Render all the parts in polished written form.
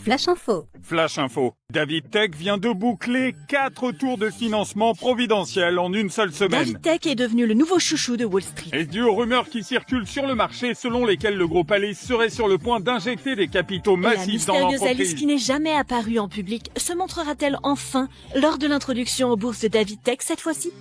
Flash info. Flash info. David Tech vient de boucler 4 tours de financement providentiel en une seule semaine. David Tech est devenu le nouveau chouchou de Wall Street. Et dû aux rumeurs qui circulent sur le marché selon lesquelles le groupe Alice serait sur le point d'injecter des capitaux massifs dans La mystérieuse l'entreprise. Alice qui n'est jamais apparue en public se montrera-t-elle enfin lors de l'introduction aux bourses de David Tech cette fois-ci?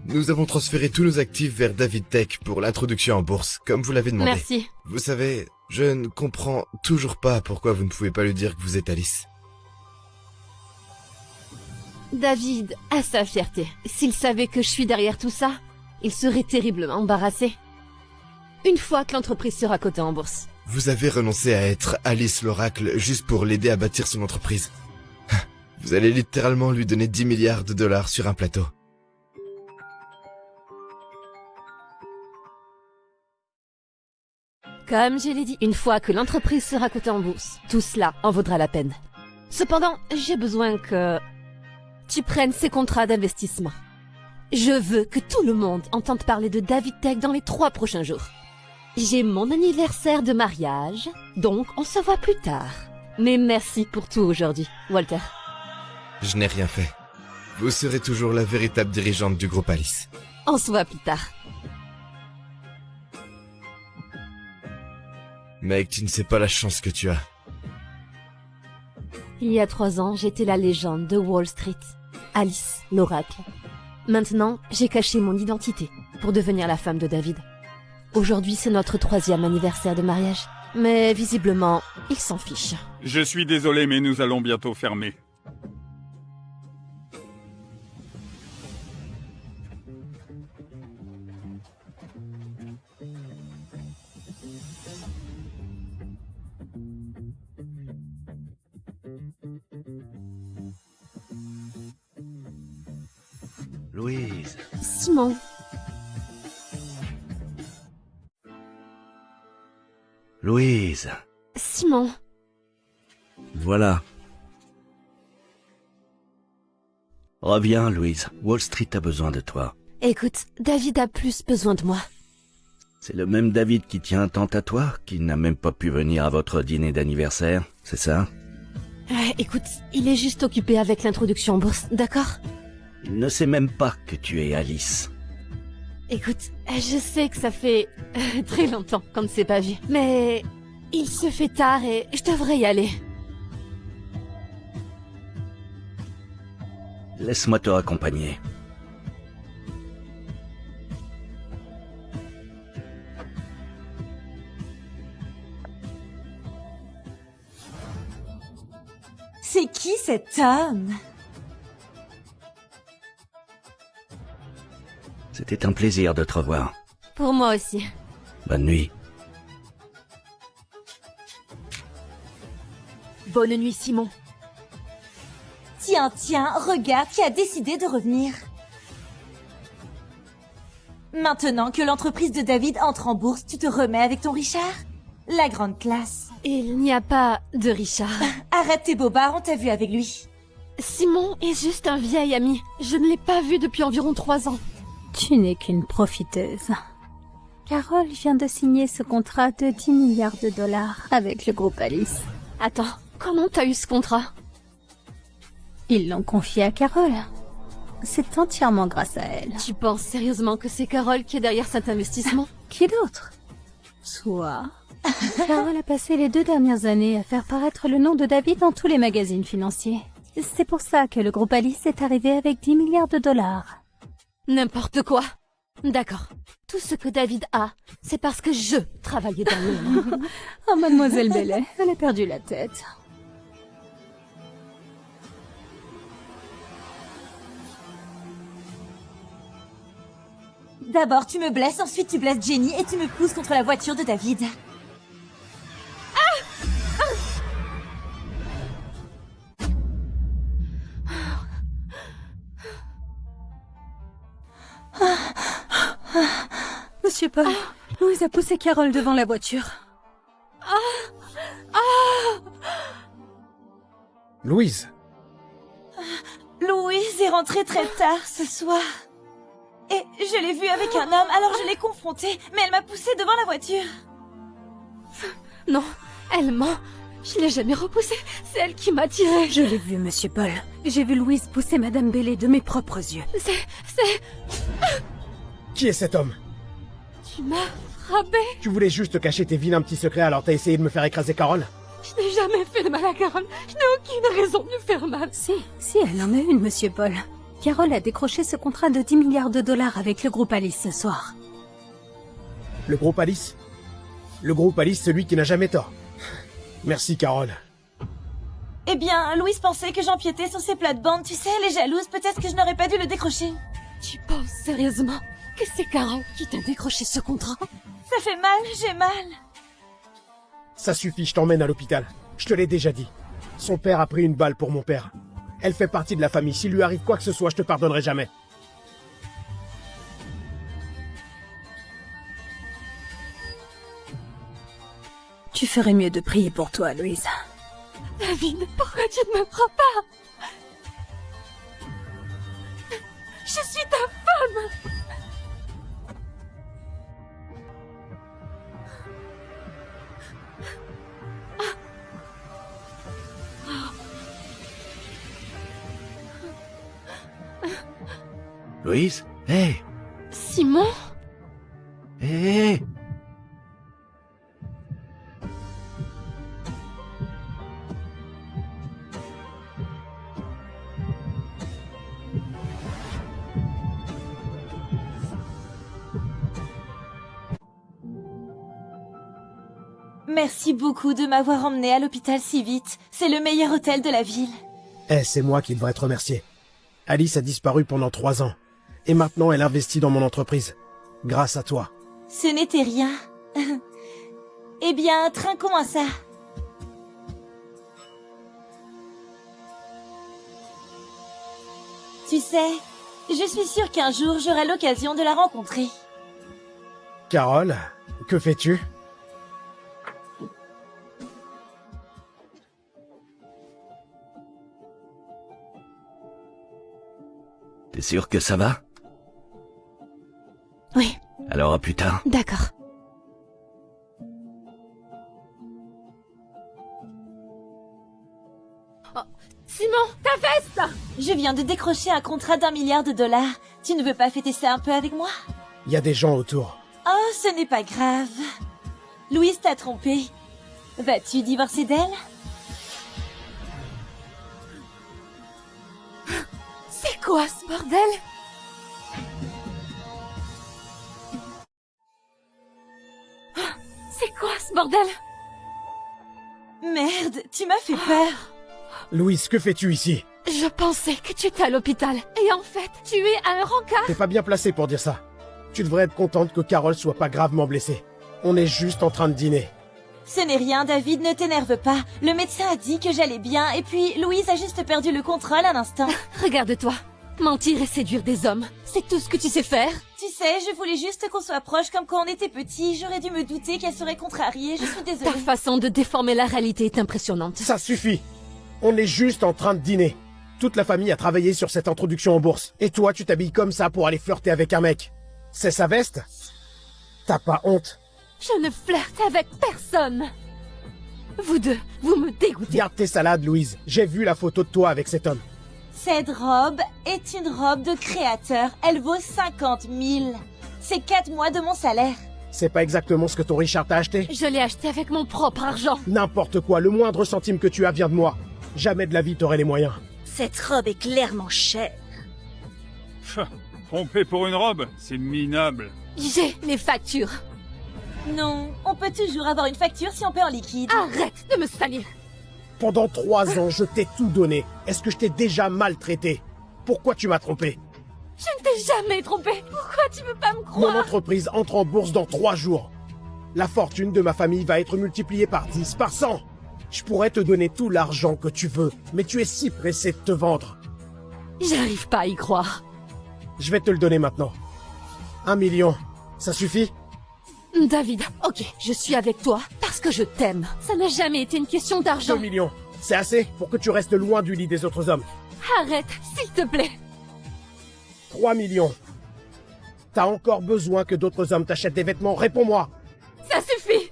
Nous avons transféré tous nos actifs vers David Tech pour l'introduction en bourse, comme vous l'avez demandé. Merci. Vous savez, je ne comprends toujours pas pourquoi vous ne pouvez pas lui dire que vous êtes Alice. David a sa fierté. S'il savait que je suis derrière tout ça, il serait terriblement embarrassé. Une fois que l'entreprise sera cotée en bourse. Vous avez renoncé à être Alice l'Oracle juste pour l'aider à bâtir son entreprise. Vous allez littéralement lui donner 10 milliards de dollars sur un plateau. Comme je l'ai dit, une fois que l'entreprise sera cotée en bourse, tout cela en vaudra la peine. Cependant, j'ai besoin que tu prennes ces contrats d'investissement. Je veux que tout le monde entende parler de David Tech dans les 3 prochains jours. J'ai mon anniversaire de mariage, donc on se voit plus tard. Mais merci pour tout aujourd'hui, Walter. Je n'ai rien fait. Vous serez toujours la véritable dirigeante du groupe Alice. On se voit plus tard. Mec, tu ne sais pas la chance que tu as. Il y a 3 ans, j'étais la légende de Wall Street. Alice, l'oracle. Maintenant, j'ai caché mon identité pour devenir la femme de David. Aujourd'hui, c'est notre 3e anniversaire de mariage. Mais visiblement, il s'en fiche. Je suis désolé, mais nous allons bientôt fermer. Louise. Simon. Louise. Simon. Voilà. Reviens, Louise. Wall Street a besoin de toi. Écoute, David a plus besoin de moi. C'est le même David qui tient tant à toi, qui n'a même pas pu venir à votre dîner d'anniversaire, c'est ça? Écoute, il est juste occupé avec l'introduction en bourse, d'accord? Il ne sait même pas que tu es Alice. Écoute, je sais que ça fait très longtemps qu'on ne s'est pas vu, mais il se fait tard et je devrais y aller. Laisse-moi te raccompagner. C'est qui cet homme? C'était un plaisir de te revoir. Pour moi aussi. Bonne nuit. Bonne nuit, Simon. Tiens, regarde qui a décidé de revenir. Maintenant que l'entreprise de David entre en bourse, tu te remets avec ton Richard? La grande classe. Il n'y a pas de Richard. Arrête tes bobards, on t'a vu avec lui. Simon est juste un vieil ami. Je ne l'ai pas vu depuis environ 3 ans. Tu n'es qu'une profiteuse. Carole vient de signer ce contrat de 10 milliards de dollars avec le groupe Alice. Attends, comment t'as eu ce contrat? Ils l'ont confié à Carole. C'est entièrement grâce à elle. Tu penses sérieusement que c'est Carole qui est derrière cet investissement? Qui d'autre? Soit. Carole a passé les 2 dernières années à faire paraître le nom de David dans tous les magazines financiers. C'est pour ça que le groupe Alice est arrivé avec 10 milliards de dollars. N'importe quoi. D'accord. Tout ce que David a, c'est parce que je travaillais dans l'ombre. Oh, mademoiselle Bellet, elle a perdu la tête. D'abord tu me blesses, ensuite tu blesses Jenny et tu me pousses contre la voiture de David. Monsieur Paul, Louise a poussé Carole devant la voiture. Louise, Louise est rentrée très tard ce soir. Et je l'ai vue avec un homme, alors je l'ai confrontée, mais elle m'a poussée devant la voiture. Non, elle ment. Je l'ai jamais repoussée. C'est elle qui m'a tirée. Je l'ai vu, Monsieur Paul. J'ai vu Louise pousser Madame Bailey de mes propres yeux. C'est... Qui est cet homme? Tu m'as frappé. Tu voulais juste cacher tes vilains petits secrets, alors t'as essayé de me faire écraser Carole? Je n'ai jamais fait de mal à Carole. Je n'ai aucune raison de lui faire mal. Si, elle en a une, Monsieur Paul. Carole a décroché ce contrat de 10 milliards de dollars avec le groupe Alice ce soir. Le groupe Alice? Le groupe Alice, celui qui n'a jamais tort. Merci, Carole. Eh bien, Louise pensait que j'empiétais sur ses plates-bandes, tu sais, elle est jalouse, peut-être que je n'aurais pas dû le décrocher. Tu penses sérieusement que c'est Carole qui t'a décroché ce contrat? Ça fait mal, j'ai mal. Ça suffit, je t'emmène à l'hôpital. Je te l'ai déjà dit. Son père a pris une balle pour mon père. Elle fait partie de la famille. S'il lui arrive quoi que ce soit, je te pardonnerai jamais. Tu ferais mieux de prier pour toi, Louise. David, pourquoi tu ne me crois pas? Je suis ta femme. Louise? Hé! Simon? Hé! Merci beaucoup de m'avoir emmené à l'hôpital si vite. C'est le meilleur hôtel de la ville. C'est moi qui devrais te remercier. Alice a disparu pendant 3 ans. Et maintenant, elle investit dans mon entreprise. Grâce à toi. Ce n'était rien. Eh bien, trinquons à ça. Tu sais, je suis sûre qu'un jour j'aurai l'occasion de la rencontrer. Carole, que fais-tu? T'es sûr que ça va? Oui, Alors à plus tard. d'accord. Oh, Simon, ta veste! Je viens de décrocher un contrat d'1 milliard de dollars. Tu ne veux pas fêter ça un peu avec moi? Il y a des gens autour. Oh, ce n'est pas grave. Louise t'a trompé. Vas-tu divorcer d'elle? C'est quoi ce bordel? C'est quoi ce bordel? Merde, tu m'as fait peur. Louise, que fais-tu ici? Je pensais que tu étais à l'hôpital. Et en fait, tu es à un rencard. T'es pas bien placé pour dire ça. Tu devrais être contente que Carole soit pas gravement blessée. On est juste en train de dîner. Ce n'est rien, David, ne t'énerve pas. Le médecin a dit que j'allais bien, et puis Louise a juste perdu le contrôle un instant. Regarde-toi. Mentir et séduire des hommes, c'est tout ce que tu sais faire. Tu sais, je voulais juste qu'on soit proches comme quand on était petits. J'aurais dû me douter qu'elle serait contrariée, je suis Ta désolée. façon de déformer la réalité est impressionnante. Ça suffit. On est juste en train de dîner. Toute la famille a travaillé sur cette introduction en bourse. Et toi, tu t'habilles comme ça pour aller flirter avec un mec. C'est sa veste? T'as pas honte? Je ne flirte avec personne. Vous deux, vous me dégoûtez. Garde tes salades, Louise. J'ai vu la photo de toi avec cet homme. Cette robe est une robe de créateur. Elle vaut 50 000. C'est 4 mois de mon salaire. C'est pas exactement ce que ton Richard t'a acheté? Je l'ai acheté avec mon propre argent. N'importe quoi, le moindre centime que tu as vient de moi. Jamais de la vie t'aurais les moyens. Cette robe est clairement chère. Trompé pour une robe, c'est minable. J'ai les factures. Non, on peut toujours avoir une facture si on paie en liquide. Arrête de me salir. Pendant 3 ans, je t'ai tout donné. Est-ce que je t'ai déjà maltraité? Pourquoi tu m'as trompé? Je ne t'ai jamais trompé. Pourquoi tu veux pas me Mon croire? entreprise entre en bourse dans 3 jours. La fortune de ma famille va être multipliée par 10, par 100. Je pourrais te donner tout l'argent que tu veux, mais tu es si pressé de te vendre. J'arrive pas à y croire. Je vais te le donner maintenant. 1 million, ça suffit? David, ok, je suis avec toi parce que je t'aime. Ça n'a jamais été une question 2 d'argent. millions, c'est assez pour que tu restes loin du lit des autres hommes. Arrête, s'il te plaît. 3 millions. T'as encore besoin que d'autres hommes t'achètent des vêtements? Réponds-moi. Ça suffit!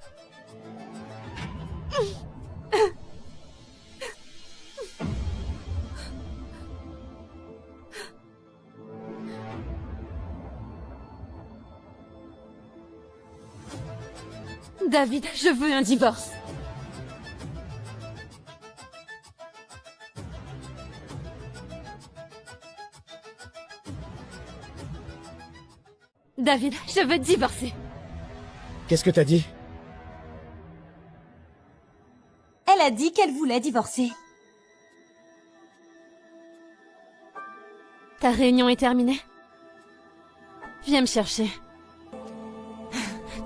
David, je veux un divorce. David, je veux divorcer. Qu'est-ce que t'as dit? Elle a dit qu'elle voulait divorcer. Ta réunion est terminée? Viens me chercher.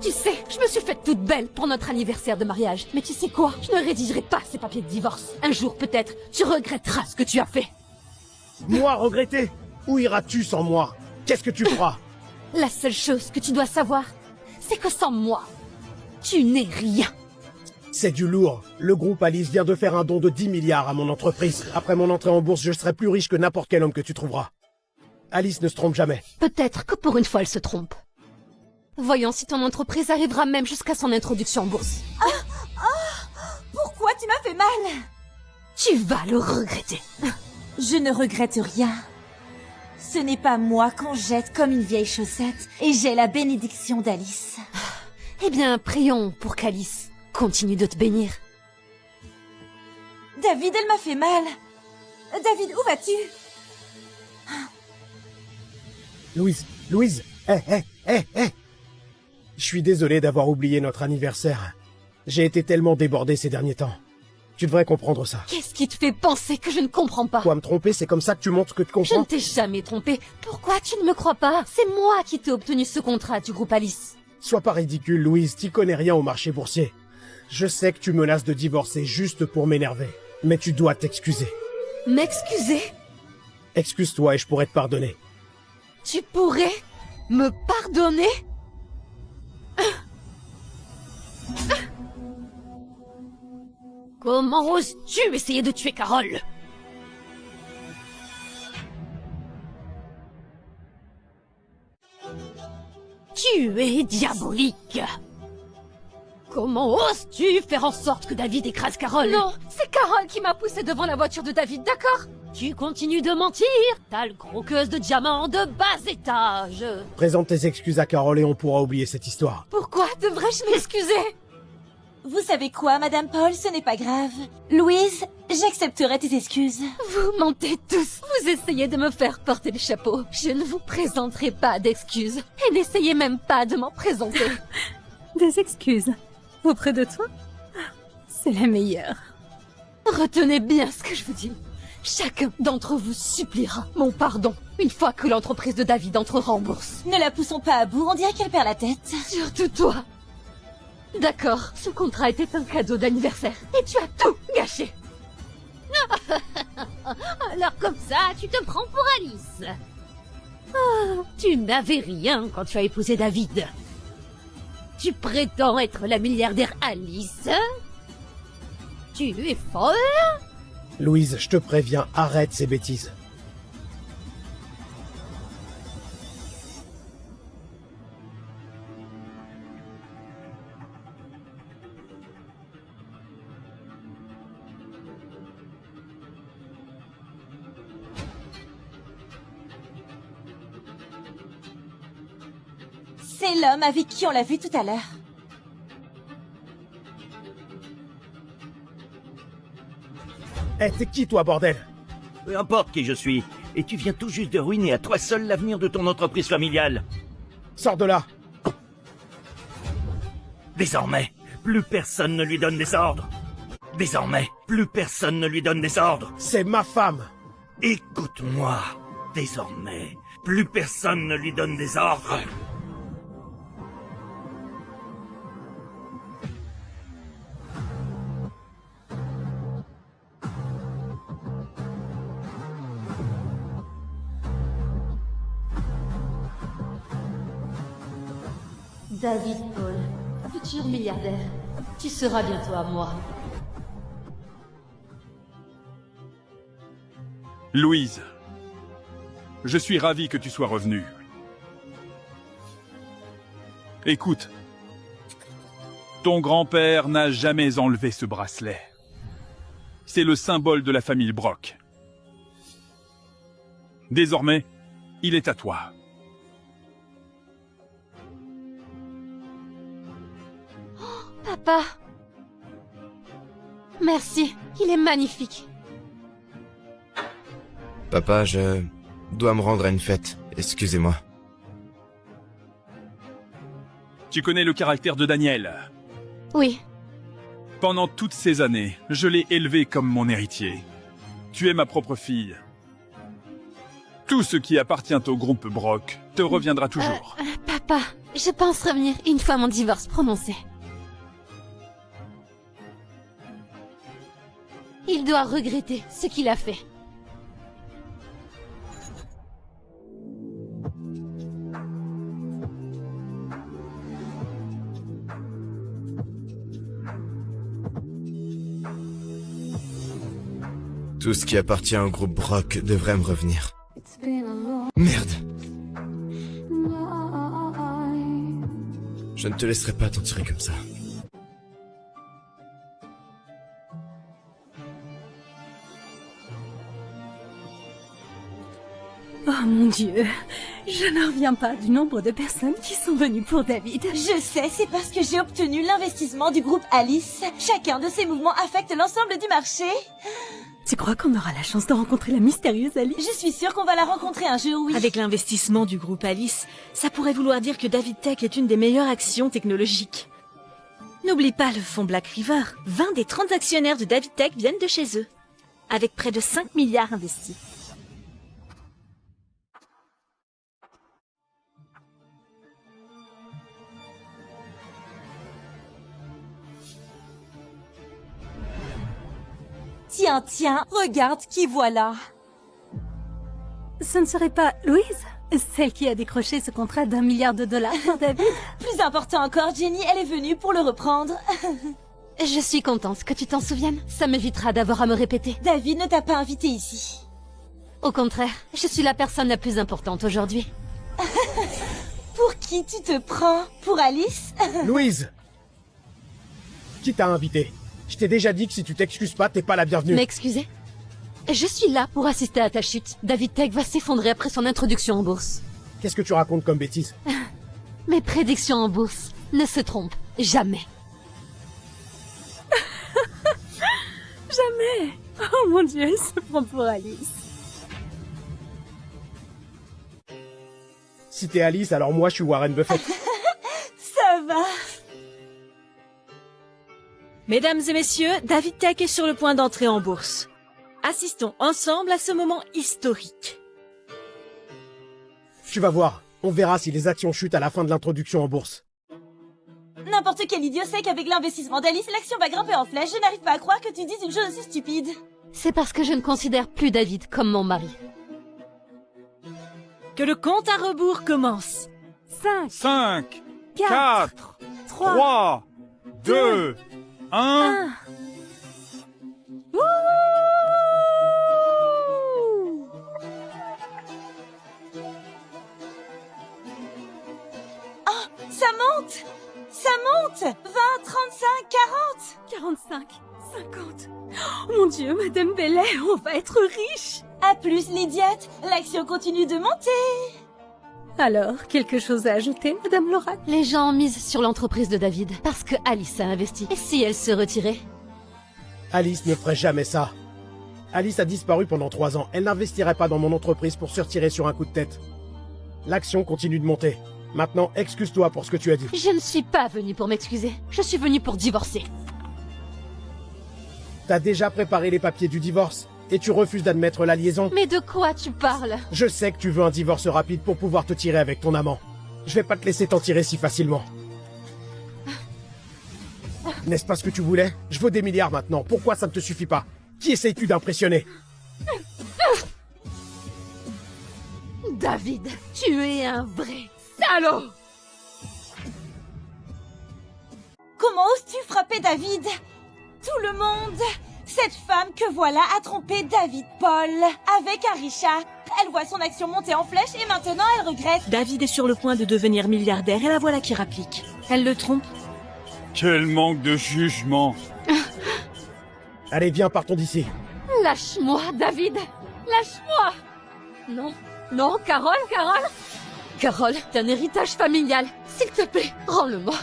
Tu sais, je me suis faite toute belle pour notre anniversaire de mariage. Mais tu sais quoi? Je ne rédigerai pas ces papiers de divorce. Un jour, peut-être, tu regretteras ce que tu as fait. Moi regretter? Où iras-tu sans moi? Qu'est-ce que tu feras? La seule chose que tu dois savoir, c'est que sans moi, tu n'es rien. C'est du lourd. Le groupe Alice vient de faire un don de 10 milliards à mon entreprise. Après mon entrée en bourse, je serai plus riche que n'importe quel homme que tu trouveras. Alice ne se trompe jamais. Peut-être que pour une fois, elle se trompe. Voyons si ton entreprise arrivera même jusqu'à son introduction en bourse. Pourquoi tu m'as fait mal? Tu vas le regretter. Je ne regrette rien. Ce n'est pas moi qu'on jette comme une vieille chaussette, et j'ai la bénédiction d'Alice. Eh bien, prions pour qu'Alice continue de te bénir. David, elle m'a fait mal. David, où vas-tu? Louise, hé. Je suis désolé d'avoir oublié notre anniversaire. J'ai été tellement débordé ces derniers temps. Tu devrais comprendre ça. Qu'est-ce qui te fait penser que je ne comprends pas? Quoi, me tromper, c'est comme ça que tu montres que tu Je ne comprends? t'ai jamais trompé. Pourquoi tu ne me crois pas? C'est moi qui t'ai obtenu ce contrat du groupe Alice. Sois pas ridicule, Louise, t'y connais rien au marché boursier. Je sais que tu menaces de divorcer juste pour m'énerver. Mais tu dois t'excuser. M'excuser? Excuse-toi et je pourrais te pardonner. Tu pourrais me pardonner? Comment oses-tu essayer de tuer Carole? Tu es diabolique. Comment oses-tu faire en sorte que David écrase Carole? Non, c'est Carole qui m'a poussé devant la voiture de David, d'accord? Tu continues de mentir? T'as le croqueuse de diamants de bas étage. Présente tes excuses à Carole et on pourra oublier cette histoire. Pourquoi devrais-je m'excuser? Vous savez quoi, Madame Paul, ce n'est pas grave. Louise, j'accepterai tes excuses. Vous mentez tous. Vous essayez de me faire porter le chapeau. Je ne vous présenterai pas d'excuses. Et n'essayez même pas de m'en présenter. Des excuses. Auprès de toi? C'est la meilleure. Retenez bien ce que je vous dis. Chacun d'entre vous suppliera mon pardon une fois que l'entreprise de David entrera en bourse. Ne la poussons pas à bout, on dirait qu'elle perd la tête. Surtout toi. D'accord, ce contrat était un cadeau d'anniversaire. Et tu as tout gâché. Alors comme ça, tu te prends pour Alice. Ah, tu n'avais rien quand tu as épousé David. Tu prétends être la milliardaire Alice? Tu es folle? Louise, je te préviens, arrête ces bêtises. C'est l'homme avec qui on l'a vu tout à l'heure. Eh, t'es qui toi, bordel? Peu importe qui je suis. Et tu viens tout juste de ruiner à toi seul l'avenir de ton entreprise familiale. Sors de là. Désormais, plus personne ne lui donne des ordres. Désormais, plus personne ne lui donne des ordres. C'est ma femme. Écoute-moi. Désormais, plus personne ne lui donne des ordres. David Paul, futur milliardaire, tu seras bientôt à moi. Louise, je suis ravi que tu sois revenue. Écoute. Ton grand-père n'a jamais enlevé ce bracelet. C'est le symbole de la famille Brock. Désormais, il est à toi. Papa. Merci, il est magnifique. Papa, je dois me rendre à une fête. Excusez-moi. Tu connais le caractère de Daniel. Oui, Pendant toutes ces années, je l'ai élevé comme mon héritier. Tu es ma propre fille. Tout ce qui appartient au groupe Brock te reviendra toujours. papa, je pense revenir une fois mon divorce prononcé. Il doit regretter ce qu'il a fait. Tout ce qui appartient au groupe Brock devrait me revenir. Merde! Je ne te laisserai pas t'en tirer comme ça. Oh mon Dieu, je ne reviens pas du nombre de personnes qui sont venues pour David. Je sais, c'est parce que j'ai obtenu l'investissement du groupe Alice. Chacun de ces mouvements affecte l'ensemble du marché. Tu crois qu'on aura la chance de rencontrer la mystérieuse Alice? Je suis sûre qu'on va la rencontrer un jour, oui. Avec l'investissement du groupe Alice, ça pourrait vouloir dire que David Tech est une des meilleures actions technologiques. N'oublie pas le fonds Black River. 20 des 30 actionnaires de David Tech viennent de chez eux, avec près de 5 milliards investis. Tiens, tiens, regarde qui voilà. Ce ne serait pas Louise? Celle qui a décroché ce contrat d'1 milliard de dollars pour David? Plus important encore, Jenny, elle est venue pour le reprendre. Je suis contente que tu t'en souviennes. Ça m'évitera d'avoir à me répéter. David ne t'a pas invité ici. Au contraire, je suis la personne la plus importante aujourd'hui. Pour qui tu te prends? Pour Alice? Louise! Qui t'a invité? Je t'ai déjà dit que si tu t'excuses pas, t'es pas la bienvenue. M'excuser? Je suis là pour assister à ta chute. David Tech va s'effondrer après son introduction en bourse. Qu'est-ce que tu racontes comme bêtise? Mes prédictions en bourse ne se trompent jamais. Jamais. Oh mon Dieu, elle se prend pour Alice. Si t'es Alice, alors moi je suis Warren Buffett. Ça va. Mesdames et messieurs, David Tech est sur le point d'entrer en bourse. Assistons ensemble à ce moment historique. Tu vas voir, on verra si les actions chutent à la fin de l'introduction en bourse. N'importe quel idiot sait qu'avec l'investissement d'Alice, l'action va grimper en flèche. Je n'arrive pas à croire que tu dises une chose aussi stupide. C'est parce que je ne considère plus David comme mon mari. Que le compte à rebours commence. 5, 5, 4, 4, 3, 3, 2, 1... 1. Ça monte! Ça monte! 20, 35, 40! 45, 50. Oh mon Dieu, Madame Bellet, on va être riche. À plus, l'idiote! L'action continue de monter! Alors, quelque chose à ajouter, Madame l'Oracle? Les gens misent sur l'entreprise de David parce que Alice a investi. Et si elle se retirait? Alice ne ferait jamais ça. Alice a disparu pendant 3 ans. Elle n'investirait pas dans mon entreprise pour se retirer sur un coup de tête. L'action continue de monter. Maintenant, excuse-toi pour ce que tu as dit. Je ne suis pas venue pour m'excuser. Je suis venue pour divorcer. T'as déjà préparé les papiers du divorce et tu refuses d'admettre la liaison. Mais de quoi tu parles? Je sais que tu veux un divorce rapide pour pouvoir te tirer avec ton amant. Je vais pas te laisser t'en tirer si facilement. N'est-ce pas ce que tu voulais? Je veux des milliards maintenant. Pourquoi ça ne te suffit pas? Qui essayes-tu d'impressionner? David, tu es un vrai salaud! Comment oses-tu frapper David? Tout le monde! Cette femme que voilà a trompé David Paul avec un Richard. Elle elle voit son action monter en flèche et maintenant elle regrette. David est sur le point de devenir milliardaire et la voilà qui rapplique. Elle le trompe. Quel manque de jugement. Allez, viens, partons d'ici. Lâche-moi, David. Lâche-moi. Non, non, Carole. Carole, t'as un héritage familial. S'il te plaît, rends-le-moi.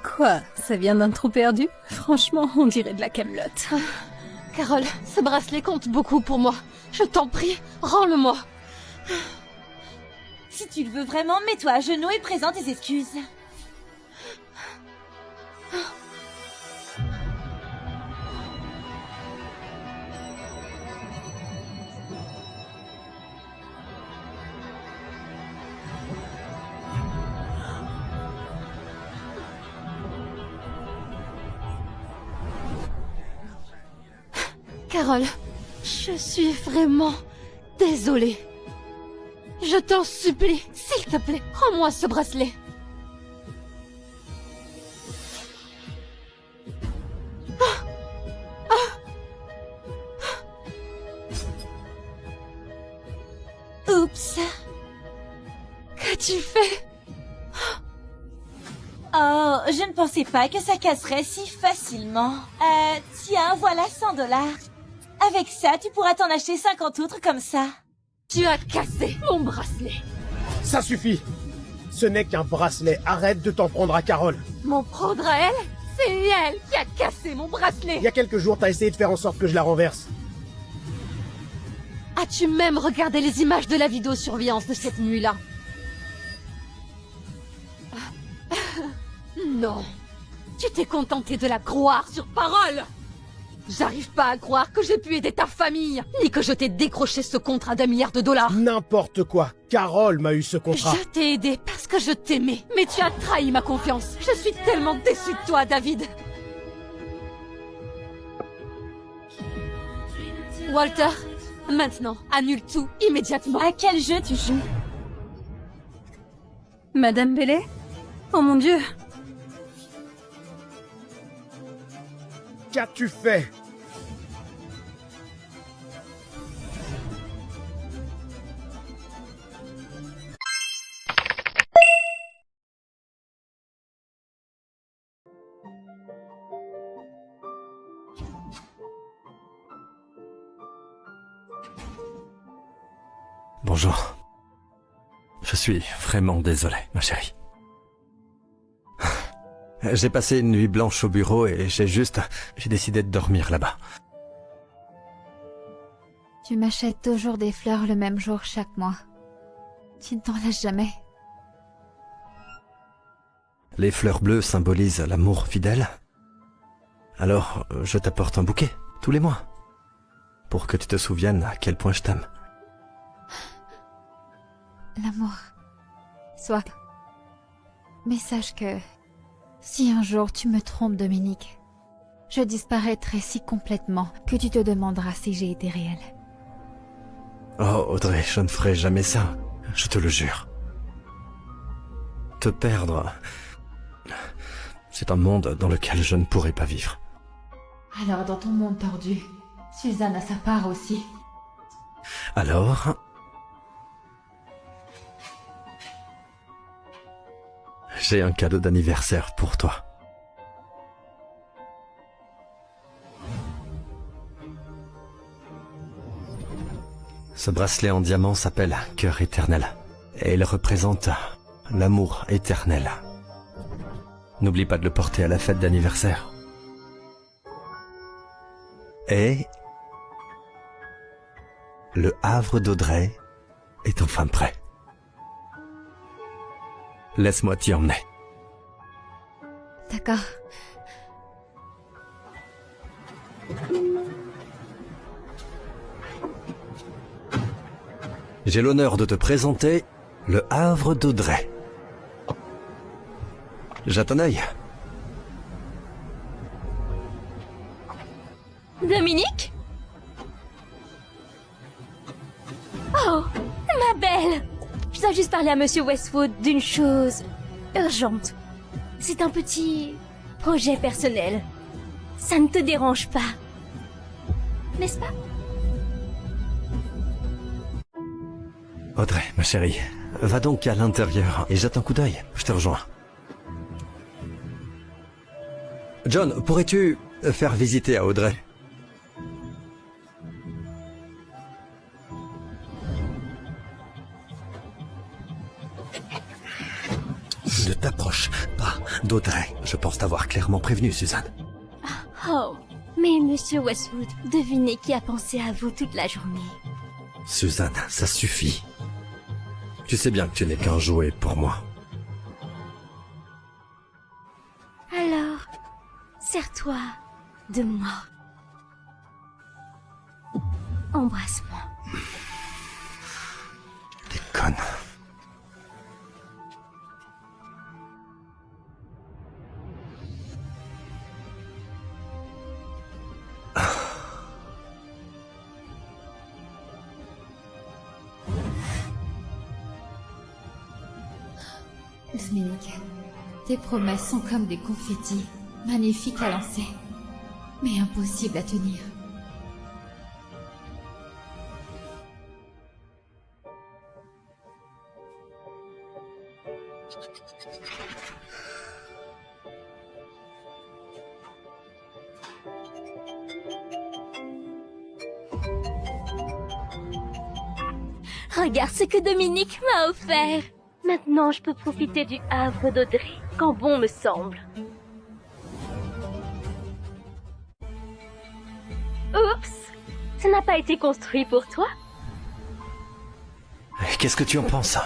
Quoi? Ça vient d'un trou perdu? Franchement, on dirait de la camelote. Carole, ce bracelet compte beaucoup pour moi. Je t'en prie, rends-le-moi. Si tu le veux vraiment, mets-toi à genoux et présente tes excuses. Carole, je suis vraiment désolée. Je t'en supplie, s'il te plaît, rends-moi ce bracelet. Oups. Qu'as-tu fait? Oh, je ne pensais pas que ça casserait si facilement. Tiens, voilà 100 $. Avec ça, tu pourras t'en acheter 50 autres comme ça. Tu as cassé mon bracelet. Ça suffit. Ce n'est qu'un bracelet. Arrête de t'en prendre à Carole. M'en prendre à elle? C'est elle qui a cassé mon bracelet. Il y a quelques jours, t'as essayé de faire en sorte que je la renverse. As-tu même regardé les images de la vidéosurveillance de cette nuit-là? Non. Tu t'es contenté de la croire sur parole. J'arrive pas à croire que j'ai pu aider ta famille, ni que je t'ai décroché ce contrat d'1 milliard de $. N'importe quoi. Carole m'a eu ce contrat. Je t'ai aidé parce que je t'aimais, mais tu as trahi ma confiance. Je suis tellement déçue de toi, David. Walter, maintenant, annule tout immédiatement. À quel jeu tu joues? Madame Bellet? Oh mon Dieu! Qu'as-tu fait? Bonjour. Je suis vraiment désolé, ma chérie. J'ai passé une nuit blanche au bureau et j'ai décidé de dormir là-bas. Tu m'achètes toujours des fleurs le même jour chaque mois. Tu ne t'en lasses jamais. Les fleurs bleues symbolisent l'amour fidèle. Alors, je t'apporte un bouquet, tous les mois. Pour que tu te souviennes à quel point je t'aime. L'amour. Soit. Mais sache que... si un jour tu me trompes, Dominique, je disparaîtrai si complètement que tu te demanderas si j'ai été réelle. Oh, Audrey, je ne ferai jamais ça. Je te le jure. Te perdre... c'est un monde dans lequel je ne pourrai pas vivre. Alors, dans ton monde tordu, Suzanne a sa part aussi. Alors... j'ai un cadeau d'anniversaire pour toi. Ce bracelet en diamant s'appelle Cœur éternel et il représente l'amour éternel. N'oublie pas de le porter à la fête d'anniversaire. Et le havre d'Audrey est enfin prêt. Laisse-moi t'y emmener. D'accord. J'ai l'honneur de te présenter le havre d'Audrey. Jette un œil. Dominique? Oh, ma belle! Je dois juste parler à Monsieur Westwood d'une chose urgente. C'est un petit projet personnel. Ça ne te dérange pas, n'est-ce pas? Audrey, ma chérie, va donc à l'intérieur et jette un coup d'œil. Je te rejoins. John, pourrais-tu faire visiter à Audrey? Ne t'approche pas d'Audrey. Je pense t'avoir clairement prévenu, Suzanne. Oh, mais Monsieur Westwood, devinez qui a pensé à vous toute la journée. Suzanne, ça suffit. Tu sais bien que tu n'es qu'un jouet pour moi. Alors, sers-toi de moi. Embrasse-moi. T'es conne. Dominique, tes promesses sont comme des confettis, magnifiques à lancer, mais impossibles à tenir. Regarde ce que Dominique m'a offert. Maintenant, je peux profiter du havre d'Audrey, quand bon me semble. Oups, ça n'a pas été construit pour toi? Qu'est-ce que tu en penses?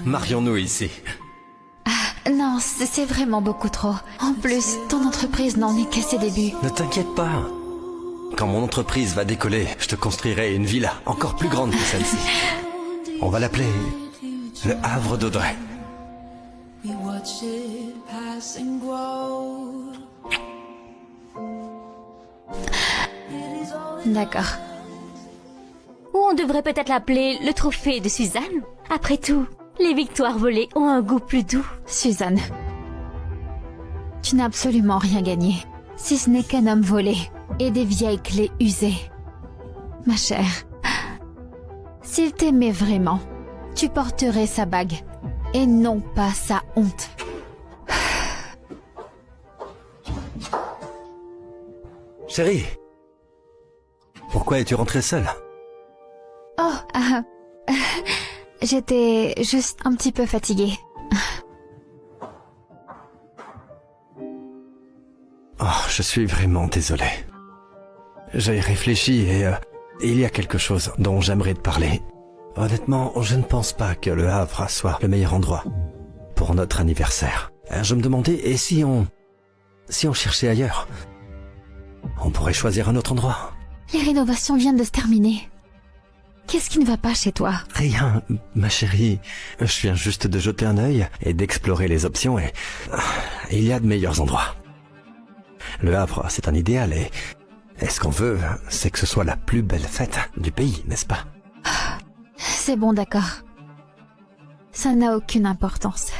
Marions-nous ici. Non, c'est vraiment beaucoup trop. En plus, ton entreprise n'en est qu'à ses débuts. Ne t'inquiète pas. Quand mon entreprise va décoller, je te construirai une villa encore plus grande que celle-ci. On va l'appeler le Havre d'Audrey. D'accord. Ou on devrait peut-être l'appeler le trophée de Suzanne. Après tout, les victoires volées ont un goût plus doux. Suzanne, tu n'as absolument rien gagné, si ce n'est qu'un homme volé et des vieilles clés usées. Ma chère, s'il t'aimait vraiment, tu porterais sa bague, et non pas sa honte. Chérie, pourquoi es-tu rentrée seule? Oh, j'étais juste un petit peu fatiguée. Oh, je suis vraiment désolé. J'ai réfléchi et il y a quelque chose dont j'aimerais te parler. Honnêtement, je ne pense pas que le Havre soit le meilleur endroit pour notre anniversaire. Je me demandais, et si on cherchait ailleurs? On pourrait choisir un autre endroit. Les rénovations viennent de se terminer. Qu'est-ce qui ne va pas chez toi? Rien, ma chérie. Je viens juste de jeter un œil et d'explorer les options et il y a de meilleurs endroits. Le Havre, c'est un idéal et ce qu'on veut, c'est que ce soit la plus belle fête du pays, n'est-ce pas? C'est bon, d'accord. Ça n'a aucune importance.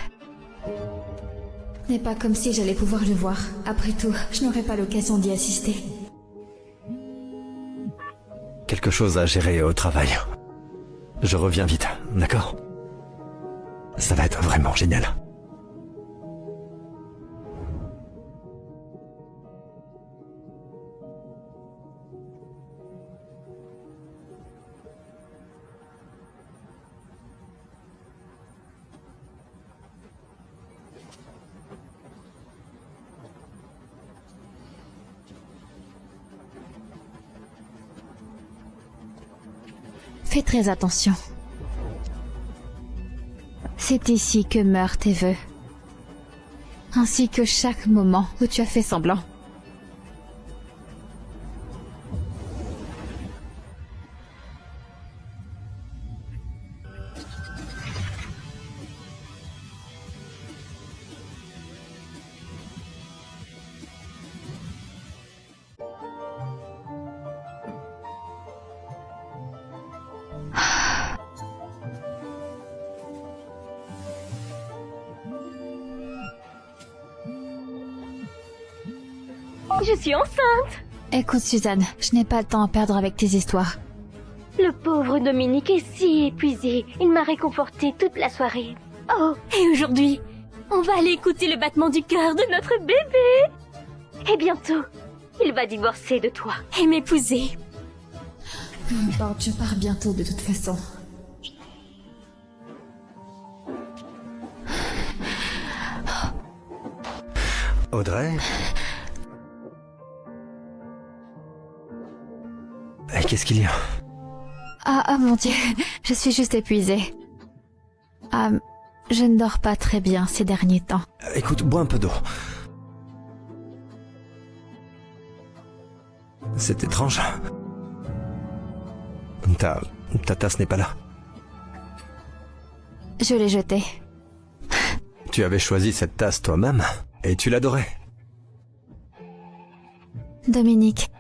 Ce n'est pas comme si j'allais pouvoir le voir. Après tout, je n'aurai pas l'occasion d'y assister. Quelque chose à gérer au travail. Je reviens vite, d'accord? Ça va être vraiment génial. Fais très attention. C'est ici que meurent tes vœux. Ainsi que chaque moment où tu as fait semblant. Je suis enceinte. Écoute, Suzanne, je n'ai pas le temps à perdre avec tes histoires. Le pauvre Dominique est si épuisé. Il m'a réconforté toute la soirée. Oh, et aujourd'hui, on va aller écouter le battement du cœur de notre bébé. Et bientôt, il va divorcer de toi et m'épouser. Peu importe, je pars bientôt de toute façon. Audrey? Et qu'est-ce qu'il y a? Ah mon Dieu, je suis juste épuisée. Je ne dors pas très bien ces derniers temps. Écoute, bois un peu d'eau. C'est étrange. Ta tasse n'est pas là. Je l'ai jetée. Tu avais choisi cette tasse toi-même, et tu l'adorais. Dominique,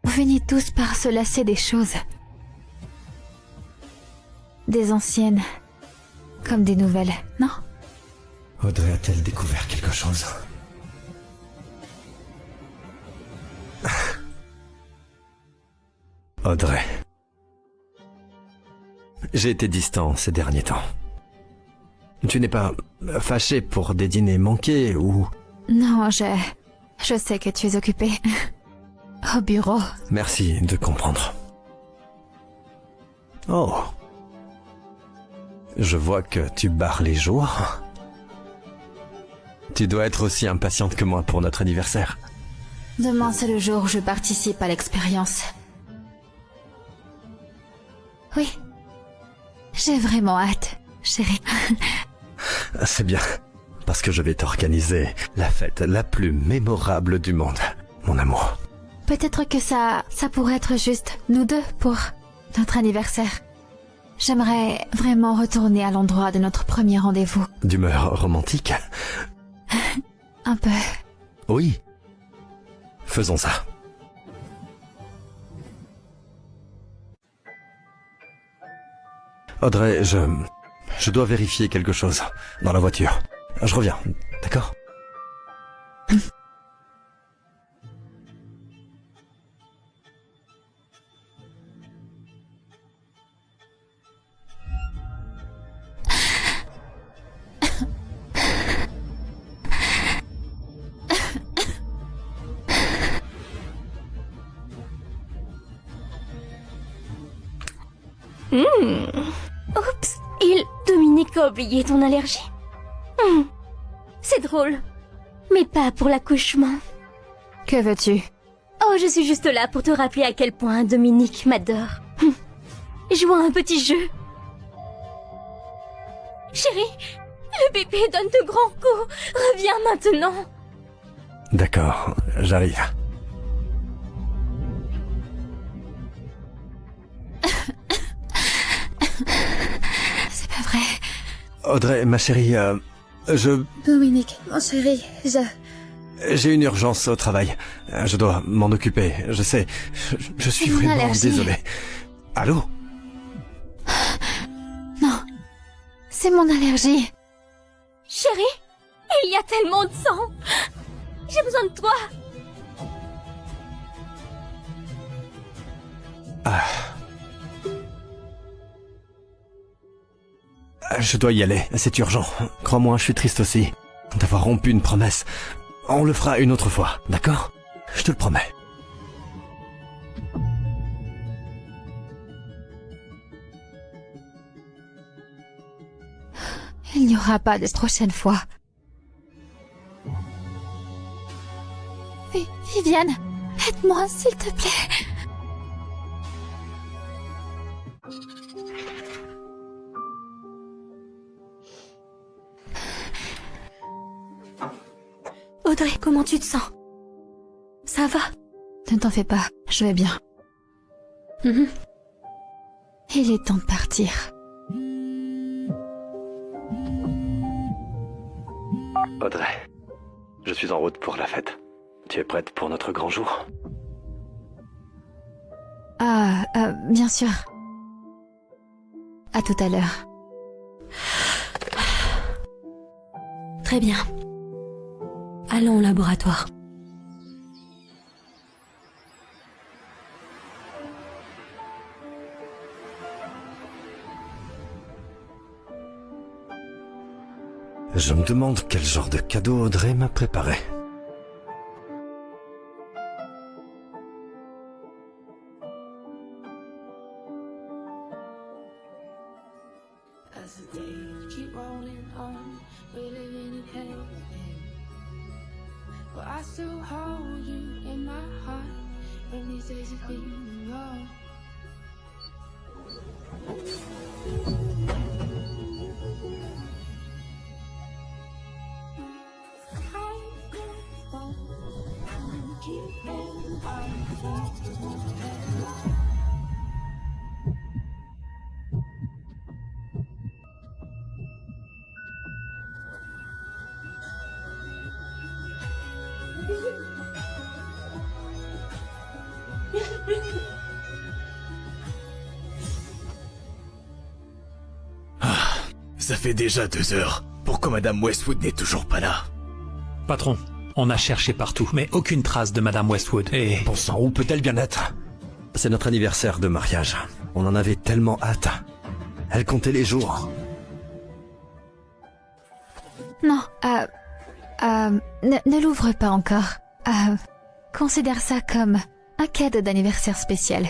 vous finissez tous par se lasser des choses. Des anciennes, comme des nouvelles, non? Audrey a-t-elle découvert quelque chose? Audrey. J'ai été distant ces derniers temps. Tu n'es pas fâchée pour des dîners manqués ou... Non, je sais que tu es occupée. Au bureau. Merci de comprendre. Oh. Je vois que tu barres les jours. Tu dois être aussi impatiente que moi pour notre anniversaire. Demain, c'est le jour où je participe à l'expérience. Oui. J'ai vraiment hâte, chérie. C'est bien, parce que je vais t'organiser la fête la plus mémorable du monde, mon amour. Peut-être que ça pourrait être juste nous deux pour notre anniversaire. J'aimerais vraiment retourner à l'endroit de notre premier rendez-vous. D'humeur romantique? Un peu. Oui. Faisons ça. Audrey, je dois vérifier quelque chose dans la voiture. Je reviens, d'accord? Oups, Dominique a oublié ton allergie. C'est drôle, mais pas pour l'accouchement. Que veux-tu? Oh, je suis juste là pour te rappeler à quel point Dominique m'adore. Jouons à un petit jeu. Chérie, le bébé donne de grands coups. Reviens maintenant. D'accord, j'arrive. C'est pas vrai. Audrey, ma chérie, Dominique, mon chéri, j'ai une urgence au travail. Je dois m'en occuper, je sais. Je suis vraiment désolé. Allô? Non, c'est mon allergie. Chérie, il y a tellement de sang. J'ai besoin de toi. Je dois y aller, c'est urgent. Crois-moi, je suis triste aussi. D'avoir rompu une promesse. On le fera une autre fois, d'accord? Je te le promets. Il n'y aura pas de prochaine fois. Viviane, aide-moi, s'il te plaît. Audrey, comment tu te sens? Ça va? Ne t'en fais pas, je vais bien. Il est temps de partir. Audrey, je suis en route pour la fête. Tu es prête pour notre grand jour? Bien sûr. À tout à l'heure. Très bien. Allons au laboratoire. Je me demande quel genre de cadeau Audrey m'a préparé. Ça fait déjà 2 heures. Pourquoi Madame Westwood n'est toujours pas là? Patron, on a cherché partout, mais aucune trace de Madame Westwood, et... Bon sang, où peut-elle bien être? C'est notre anniversaire de mariage. On en avait tellement hâte. Elle comptait les jours. Non, ne l'ouvre pas encore. Considère ça comme un cadeau d'anniversaire spécial.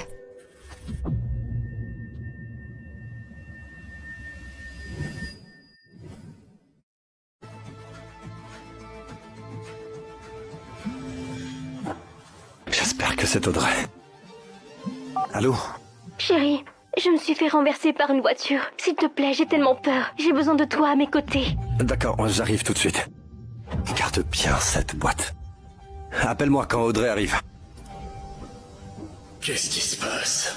J'espère que c'est Audrey. Allô? Chérie, je me suis fait renverser par une voiture. S'il te plaît, j'ai tellement peur. J'ai besoin de toi à mes côtés. D'accord, j'arrive tout de suite. Garde bien cette boîte. Appelle-moi quand Audrey arrive. Qu'est-ce qui se passe?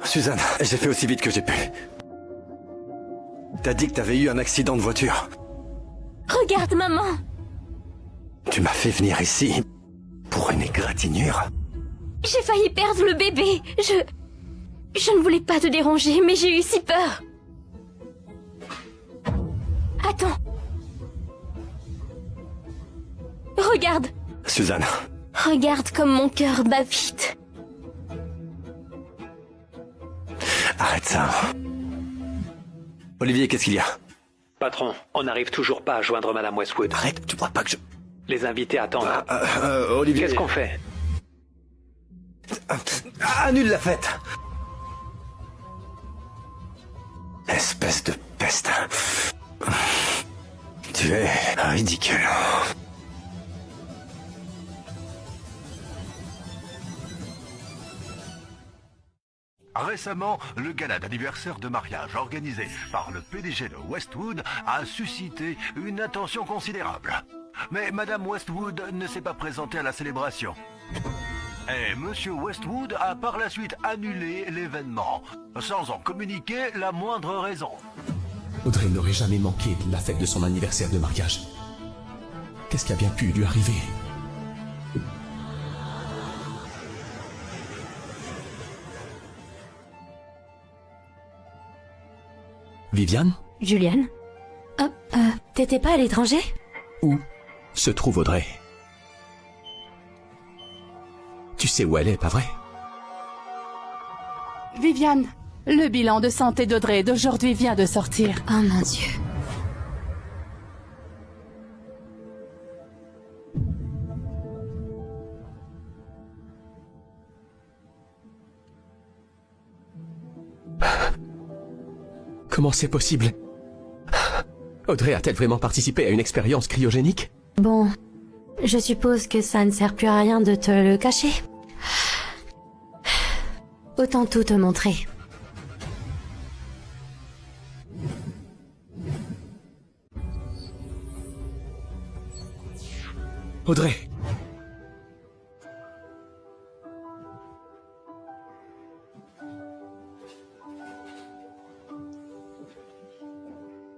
Suzanne, j'ai fait aussi vite que j'ai pu. T'as dit que t'avais eu un accident de voiture. Regarde, maman! Tu m'as fait venir ici pour une égratignure. J'ai failli perdre le bébé. Je ne voulais pas te déranger, mais j'ai eu si peur. Attends. Regarde. Suzanne. Regarde comme mon cœur bat vite. Arrête ça. Olivier, qu'est-ce qu'il y a? Patron, on n'arrive toujours pas à joindre Madame Westwood. Arrête, tu vois pas que je... Les invités attendent. Olivier... Qu'est-ce qu'on fait? Annule la fête. Espèce de peste. Tu es ridicule. Récemment, le gala d'anniversaire de mariage organisé par le PDG de Westwood a suscité une attention considérable. Mais Madame Westwood ne s'est pas présentée à la célébration. Et Monsieur Westwood a par la suite annulé l'événement, sans en communiquer la moindre raison. Audrey n'aurait jamais manqué la fête de son anniversaire de mariage. Qu'est-ce qui a bien pu lui arriver? Viviane? Juliane? T'étais pas à l'étranger? Où se trouve Audrey? Tu sais où elle est, pas vrai? Viviane, le bilan de santé d'Audrey d'aujourd'hui vient de sortir. Oh mon Dieu. Comment c'est possible? Audrey a-t-elle vraiment participé à une expérience cryogénique? Bon, je suppose que ça ne sert plus à rien de te le cacher. Autant tout te montrer. Audrey!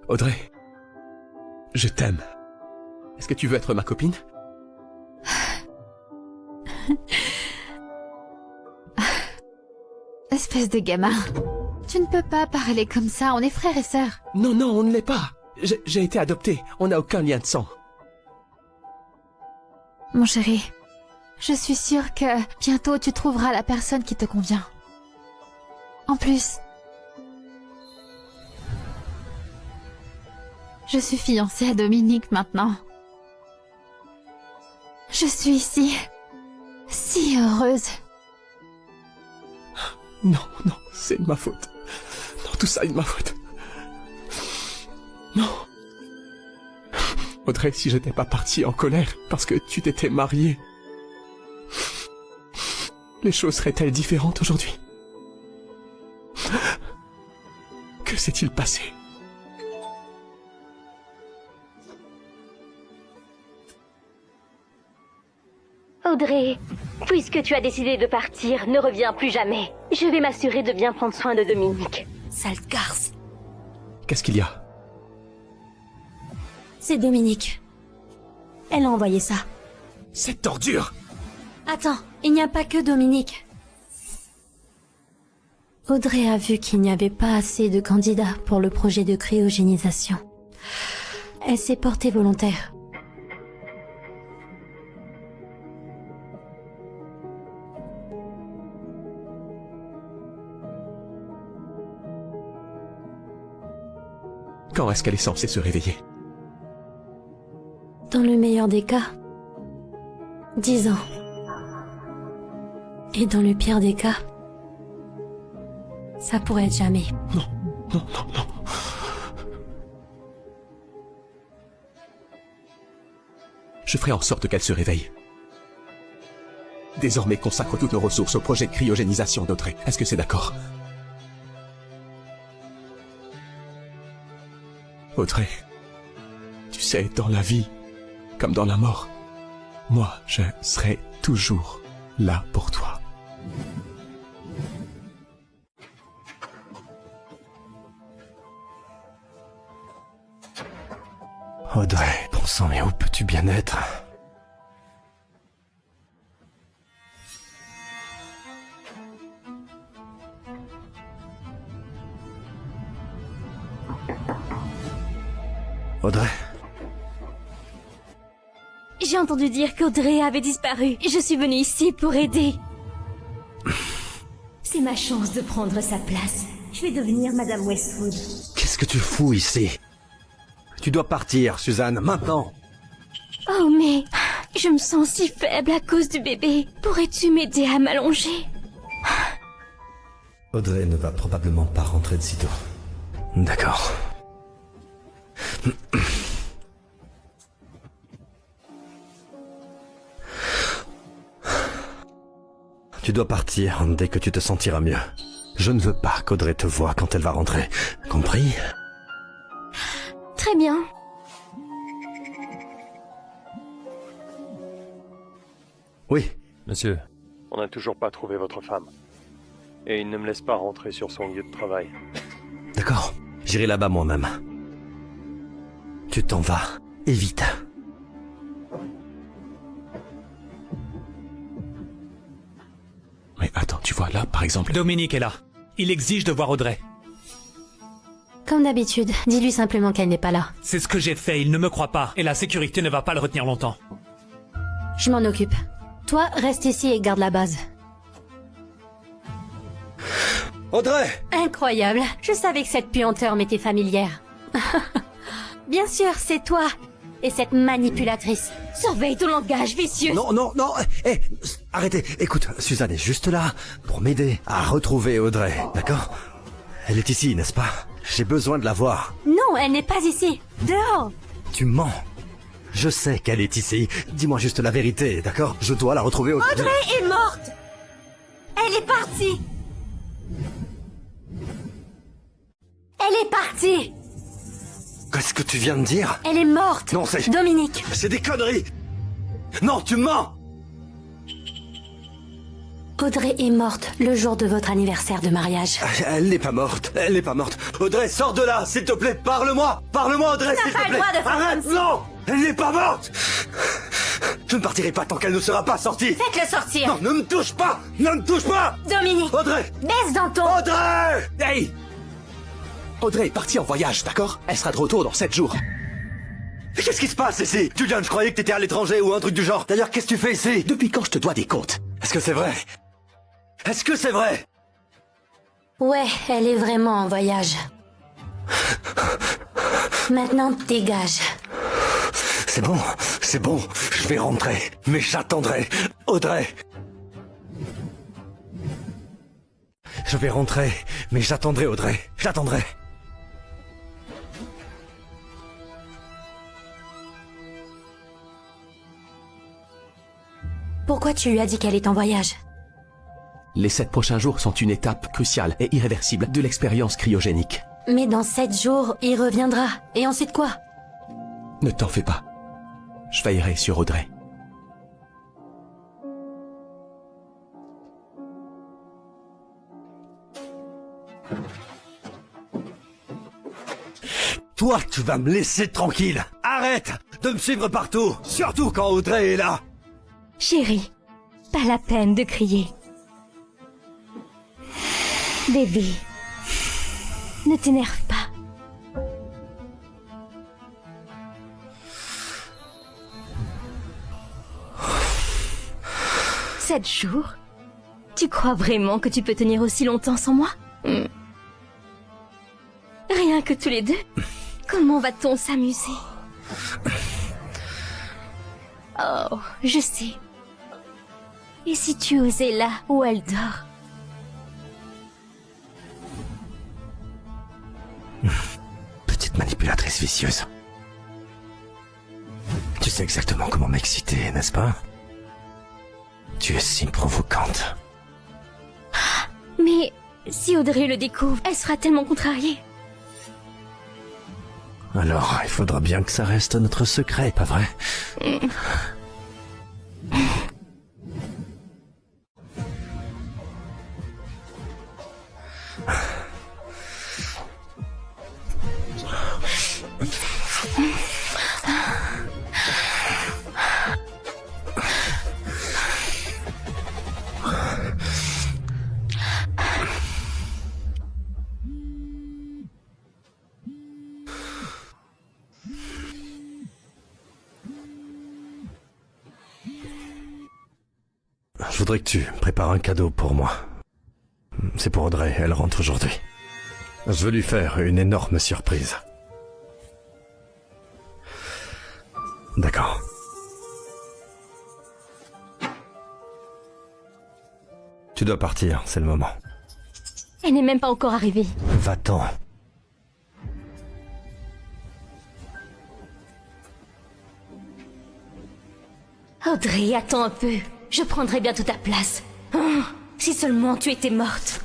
Audrey, je t'aime. Est-ce que tu veux être ma copine? Espèce de gamin. Tu ne peux pas parler comme ça, on est frères et sœurs. Non, non, on ne l'est pas. J'ai été adopté, on n'a aucun lien de sang. Mon chéri, je suis sûre que bientôt tu trouveras la personne qui te convient. En plus, Je suis fiancée à Dominique maintenant. Je suis si heureuse. Non, c'est de ma faute. Non, tout ça est de ma faute. Non. Audrey, si j'étais pas partie en colère parce que tu t'étais mariée, les choses seraient-elles différentes aujourd'hui? Que s'est-il passé? Audrey, puisque tu as décidé de partir, ne reviens plus jamais. Je vais m'assurer de bien prendre soin de Dominique. Sale garce. Qu'est-ce qu'il y a? C'est Dominique. Elle a envoyé ça. Cette ordure! Attends, il n'y a pas que Dominique. Audrey a vu qu'il n'y avait pas assez de candidats pour le projet de cryogénisation. Elle s'est portée volontaire. Quand est-ce qu'elle est censée se réveiller? Dans le meilleur des cas, 10 ans. Et dans le pire des cas, ça pourrait être jamais. Non. Je ferai en sorte qu'elle se réveille. Désormais, consacre toutes nos ressources au projet de cryogénisation d'Audrey. Est-ce que c'est d'accord? Audrey, tu sais, dans la vie, comme dans la mort, moi, je serai toujours là pour toi. Audrey, bon sang, mais où peux-tu bien être? Audrey? J'ai entendu dire qu'Audrey avait disparu. Je suis venue ici pour aider. C'est ma chance de prendre sa place. Je vais devenir Madame Westwood. Qu'est-ce que tu fous ici? Tu dois partir, Suzanne, maintenant. Oh mais, je me sens si faible à cause du bébé. Pourrais-tu m'aider à m'allonger? Audrey ne va probablement pas rentrer de sitôt. D'accord. Tu dois partir dès que tu te sentiras mieux. Je ne veux pas qu'Audrey te voie quand elle va rentrer. Compris? Très bien. Oui. Monsieur, on n'a toujours pas trouvé votre femme. Et il ne me laisse pas rentrer sur son lieu de travail. D'accord. J'irai là-bas moi-même. Tu t'en vas. Et vite. Mais attends, tu vois là, par exemple... Dominique est là. Il exige de voir Audrey. Comme d'habitude, dis-lui simplement qu'elle n'est pas là. C'est ce que j'ai fait, il ne me croit pas. Et la sécurité ne va pas le retenir longtemps. Je m'en occupe. Toi, reste ici et garde la base. Audrey! Incroyable. Je savais que cette puanteur m'était familière. Bien sûr, c'est toi. Et cette manipulatrice. Surveille ton langage vicieux. Non, arrêtez. Écoute, Suzanne est juste là pour m'aider à retrouver Audrey, d'accord? Elle est ici, n'est-ce pas? J'ai besoin de la voir. Non, elle n'est pas ici. Dehors. Tu mens. Je sais qu'elle est ici. Dis-moi juste la vérité, d'accord? Je dois la retrouver. Audrey est morte. Elle est partie. Elle est partie. Qu'est-ce que tu viens de dire? Elle est morte. Non, c'est... Dominique. C'est des conneries. Non, tu mens. Audrey est morte le jour de votre anniversaire de mariage. Elle n'est pas morte. Elle n'est pas morte. Audrey, sors de là, s'il te plaît. Parle-moi. Parle-moi, Audrey, s'il te plaît. Tu n'as pas le droit de faire Arrête, comme ça. non. Elle n'est pas morte. Je ne partirai pas tant qu'elle ne sera pas sortie. Faites-le sortir. Non, ne me touche pas. Ne me touche pas. Dominique. Audrey. Baisse dans ton... Audrey. Hey! Audrey est partie en voyage, d'accord? Elle sera de retour dans 7 jours. Mais qu'est-ce qui se passe ici? Julian, je croyais que t'étais à l'étranger ou un truc du genre. D'ailleurs, qu'est-ce que tu fais ici? Depuis quand je te dois des comptes? Est-ce que c'est vrai? Est-ce que c'est vrai? Ouais, elle est vraiment en voyage. Maintenant, dégage. C'est bon, je vais rentrer, mais j'attendrai. Audrey! Je vais rentrer, mais j'attendrai, Audrey. J'attendrai. Pourquoi tu lui as dit qu'elle est en voyage? Les 7 prochains jours sont une étape cruciale et irréversible de l'expérience cryogénique. Mais dans 7 jours, il reviendra. Et ensuite quoi? Ne t'en fais pas. Je veillerai sur Audrey. Toi, tu vas me laisser tranquille. Arrête de me suivre partout, surtout quand Audrey est là. Chérie, pas la peine de crier. Bébé, ne t'énerve pas. 7 jours? Tu crois vraiment que tu peux tenir aussi longtemps sans moi? Rien que tous les deux? Comment va-t-on s'amuser? Oh, je sais. Et si tu osais là où elle dort? Petite manipulatrice vicieuse. Tu sais exactement comment m'exciter, n'est-ce pas? Tu es si provocante. Mais si Audrey le découvre, elle sera tellement contrariée. Alors, il faudra bien que ça reste notre secret, pas vrai? Je voudrais que tu prépares un cadeau pour moi. C'est pour Audrey, elle rentre aujourd'hui. Je veux lui faire une énorme surprise. D'accord. Tu dois partir, c'est le moment. Elle n'est même pas encore arrivée. Va-t'en. Audrey, attends un peu. Je prendrai bientôt ta place. Oh, si seulement tu étais morte.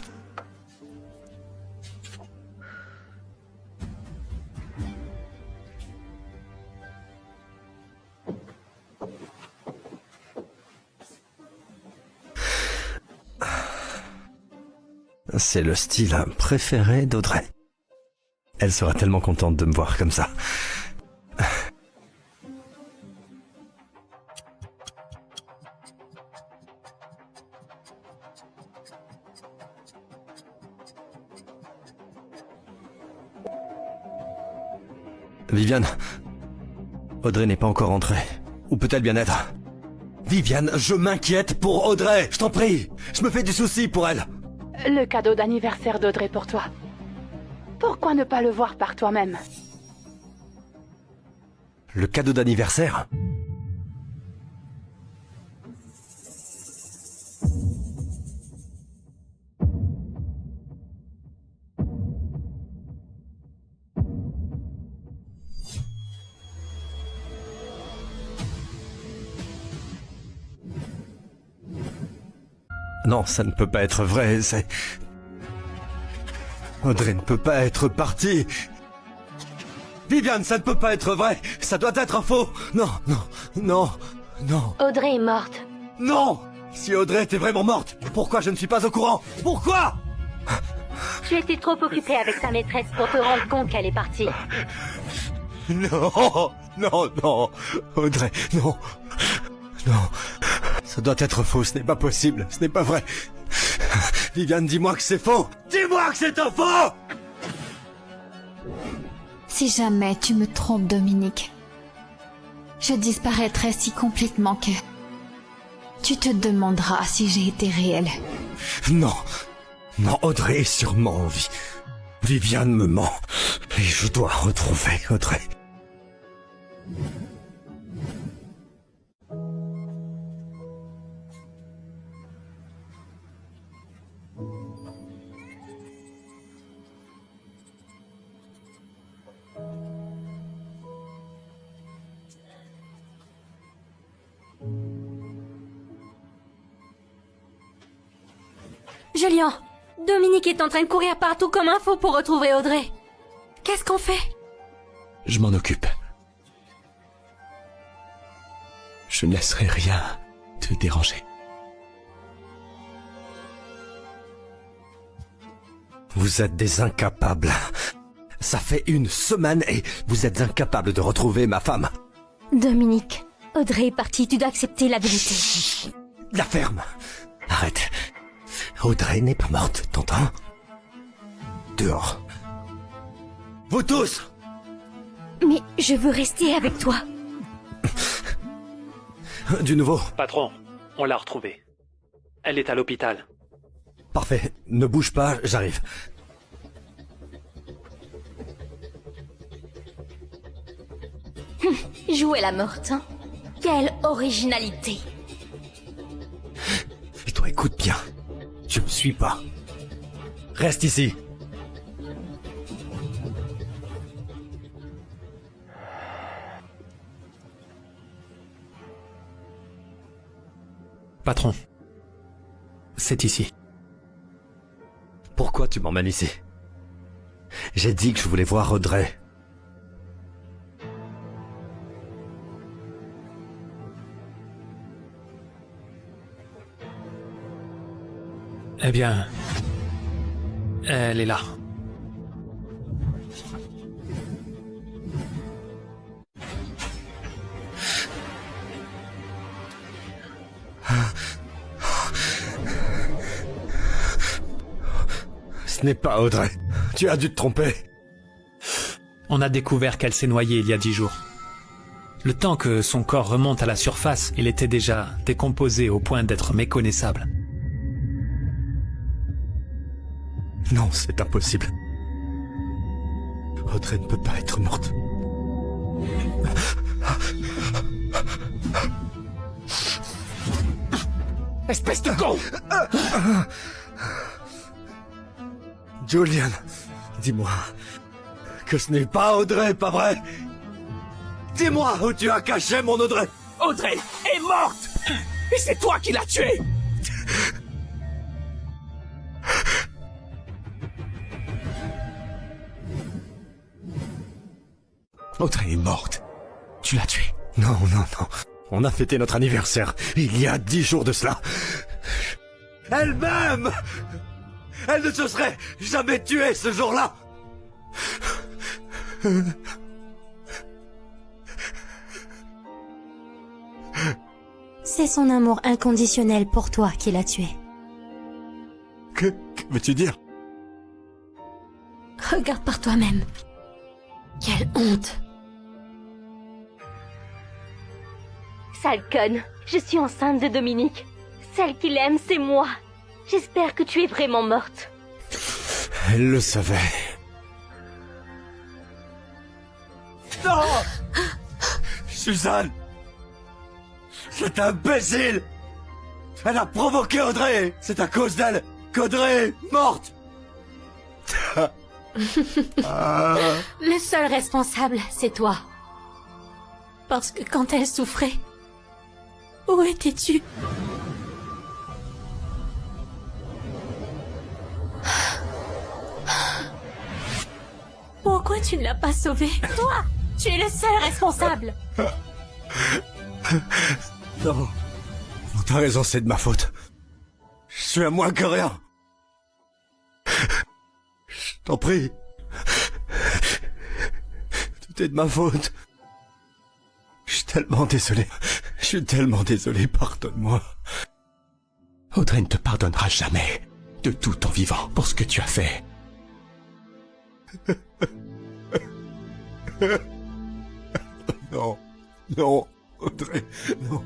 C'est le style préféré d'Audrey. Elle sera tellement contente de me voir comme ça. Viviane, Audrey n'est pas encore rentrée. Où peut-elle bien être? Viviane, je m'inquiète pour Audrey, je t'en prie. Je me fais du souci pour elle. Le cadeau d'anniversaire d'Audrey pour toi. Pourquoi ne pas le voir par toi-même? Le cadeau d'anniversaire? Non, ça ne peut pas être vrai, c'est... Audrey ne peut pas être partie. Viviane, ça ne peut pas être vrai. Ça doit être un faux. Non, non, non, non. Audrey est morte. Non! Si Audrey était vraiment morte, pourquoi je ne suis pas au courant? Pourquoi? Tu étais trop occupé avec ta maîtresse pour te rendre compte qu'elle est partie. Non, non, non. Audrey, non. Non. Ça doit être faux, ce n'est pas possible, ce n'est pas vrai. Viviane, dis-moi que c'est faux. Dis-moi que c'est un faux! Si jamais tu me trompes, Dominique, je disparaîtrai si complètement que tu te demanderas si j'ai été réelle. Non. Non, Audrey est sûrement en vie. Viviane me ment. Et je dois retrouver Audrey. Julien, Dominique est en train de courir partout comme un fou pour retrouver Audrey. Qu'est-ce qu'on fait? Je m'en occupe. Je ne laisserai rien te déranger. Vous êtes des incapables. Ça fait 1 semaine et vous êtes incapables de retrouver ma femme. Dominique, Audrey est partie, tu dois accepter la vérité. La ferme. Arrête. Audrey n'est pas morte, t'entends? Dehors. Vous tous! Mais je veux rester avec toi. Du nouveau. Patron, on l'a retrouvée. Elle est à l'hôpital. Parfait. Ne bouge pas, j'arrive. Jouer la morte, hein? Quelle originalité! Et toi, écoute bien. Tu me suis pas. Reste ici. Patron, c'est ici. Pourquoi tu m'emmènes ici? J'ai dit que je voulais voir Audrey. Eh bien, elle est là. Ce n'est pas Audrey. Tu as dû te tromper. On a découvert qu'elle s'est noyée il y a 10 jours. Le temps que son corps remonte à la surface, il était déjà décomposé au point d'être méconnaissable. Non, c'est impossible. Audrey ne peut pas être morte. Espèce de con! Julian, dis-moi que ce n'est pas Audrey, pas vrai? Dis-moi où tu as caché mon Audrey! Audrey est morte! Et c'est toi qui l'as tuée! Audrey est morte. Tu l'as tuée. Non, non, non. On a fêté notre anniversaire il y a 10 jours de cela. Elle-même! Elle ne se serait jamais tuée ce jour-là! C'est son amour inconditionnel pour toi qui l'a tué. Que veux-tu dire? Regarde par toi-même. Quelle honte! Sale conne, je suis enceinte de Dominique. Celle qu'il aime, c'est moi. J'espère que tu es vraiment morte. Elle le savait. Non! Suzanne! Cet imbécile! Elle a provoqué Audrey! C'est à cause d'elle qu'Audrey est morte! Le seul responsable, c'est toi. Parce que quand elle souffrait, où étais-tu? Pourquoi tu ne l'as pas sauvée? Toi, tu es le seul responsable. Non. T'as raison, c'est de ma faute. Je suis à moins que rien. Je t'en prie. Tout est de ma faute. Je suis tellement désolé. Je suis tellement désolé, pardonne-moi. Audrey ne te pardonnera jamais de tout en vivant pour ce que tu as fait. Non, non, Audrey, non,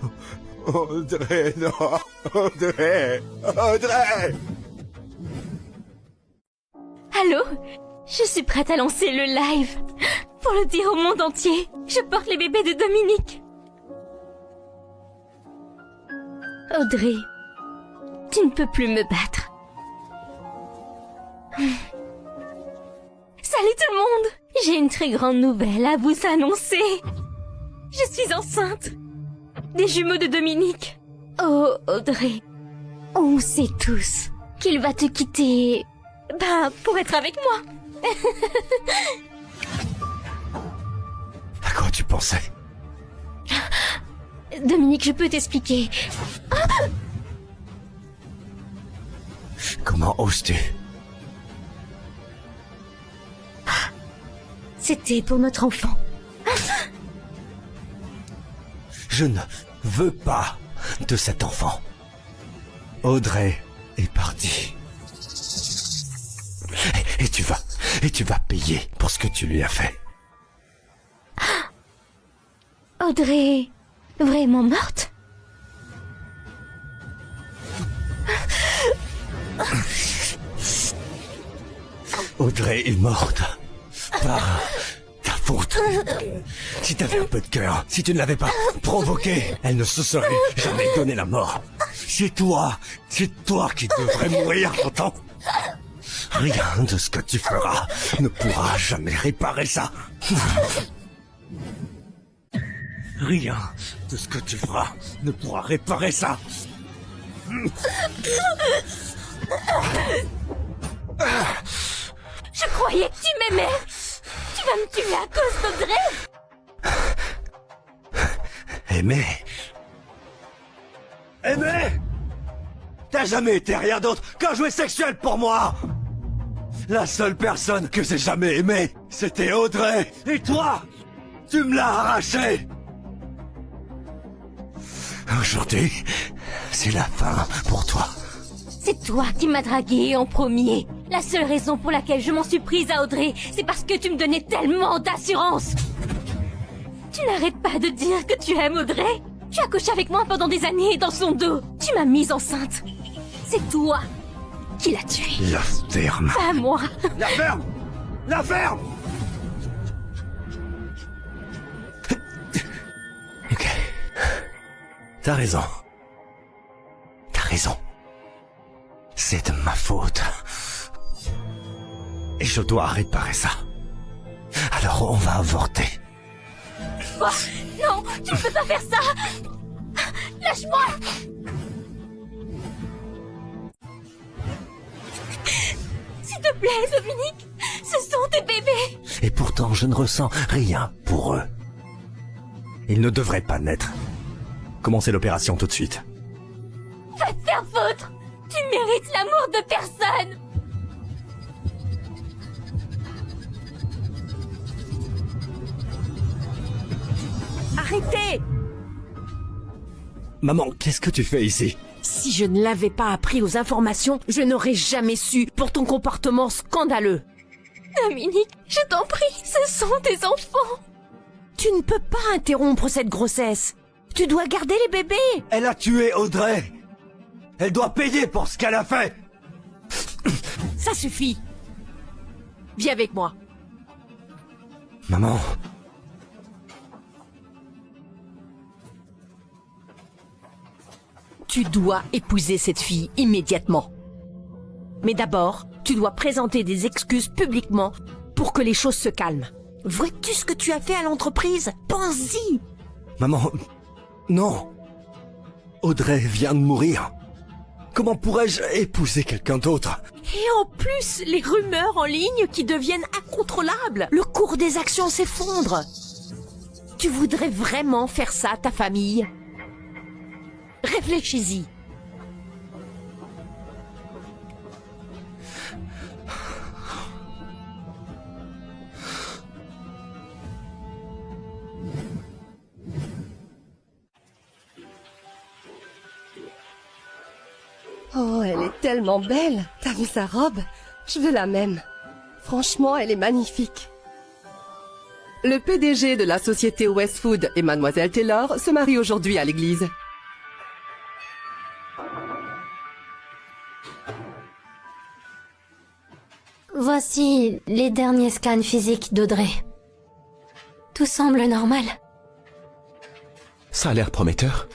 non, Audrey, non, Audrey, Audrey! Allô? Je suis prête à lancer le live. Pour le dire au monde entier, je porte les bébés de Dominique. Audrey, tu ne peux plus me battre. Salut tout le monde! J'ai une très grande nouvelle à vous annoncer. Je suis enceinte. Des jumeaux de Dominique. Oh, Audrey, on sait tous qu'il va te quitter... pour être avec moi. À quoi tu pensais? Dominique, je peux t'expliquer. Comment oses-tu? C'était pour notre enfant. Je ne veux pas de cet enfant. Audrey est partie. Et tu vas payer pour ce que tu lui as fait. Audrey, vraiment morte? Audrey est morte. Par ta faute. Si t'avais un peu de cœur, si tu ne l'avais pas provoquée, elle ne se serait jamais donné la mort. C'est toi qui devrais mourir, t'entends? Rien de ce que tu feras ne pourra jamais réparer ça. Rien de ce que tu feras ne pourra réparer ça. Je croyais que tu m'aimais. Tu vas me tuer à cause d'Audrey. Aimer? Aimer? T'as jamais été rien d'autre qu'un jouet sexuel pour moi. La seule personne que j'ai jamais aimée, c'était Audrey. Et toi, tu me l'as arraché. Aujourd'hui, c'est la fin pour toi. C'est toi qui m'as dragué en premier. La seule raison pour laquelle je m'en suis prise à Audrey, c'est parce que tu me donnais tellement d'assurance. Tu n'arrêtes pas de dire que tu aimes Audrey. Tu as couché avec moi pendant des années dans son dos. Tu m'as mise enceinte. C'est toi qui l'as tuée. La ferme. Pas moi. La ferme. La ferme. Ok. T'as raison. T'as raison. C'est de ma faute. Et je dois réparer ça. Alors on va avorter. Quoi? Non, tu ne peux pas faire ça. Lâche-moi. S'il te plaît, Dominique, ce sont tes bébés. Et pourtant je ne ressens rien pour eux. Ils ne devraient pas naître. Commencez l'opération tout de suite. Va te faire foutre. Tu mérites l'amour de personne. Arrêtez! Maman, qu'est-ce que tu fais ici? Si je ne l'avais pas appris aux informations, je n'aurais jamais su pour ton comportement scandaleux. Dominique, je t'en prie, ce sont tes enfants. Tu ne peux pas interrompre cette grossesse. Tu dois garder les bébés. Elle a tué Audrey. Elle doit payer pour ce qu'elle a fait. Ça suffit. Viens avec moi. Maman. Tu dois épouser cette fille immédiatement. Mais d'abord, tu dois présenter des excuses publiquement pour que les choses se calment. Vois-tu ce que tu as fait à l'entreprise? Pense-y. Maman, non. Audrey vient de mourir. Comment pourrais-je épouser quelqu'un d'autre? Et en plus, les rumeurs en ligne qui deviennent incontrôlables. Le cours des actions s'effondre. Tu voudrais vraiment faire ça à ta famille? Réfléchis-y. Oh, elle est tellement belle. T'as vu sa robe? Je veux la même. Franchement, elle est magnifique. Le PDG de la société Westwood et Mademoiselle Taylor se marient aujourd'hui à l'église. Voici les derniers scans physiques d'Audrey. Tout semble normal. Ça a l'air prometteur.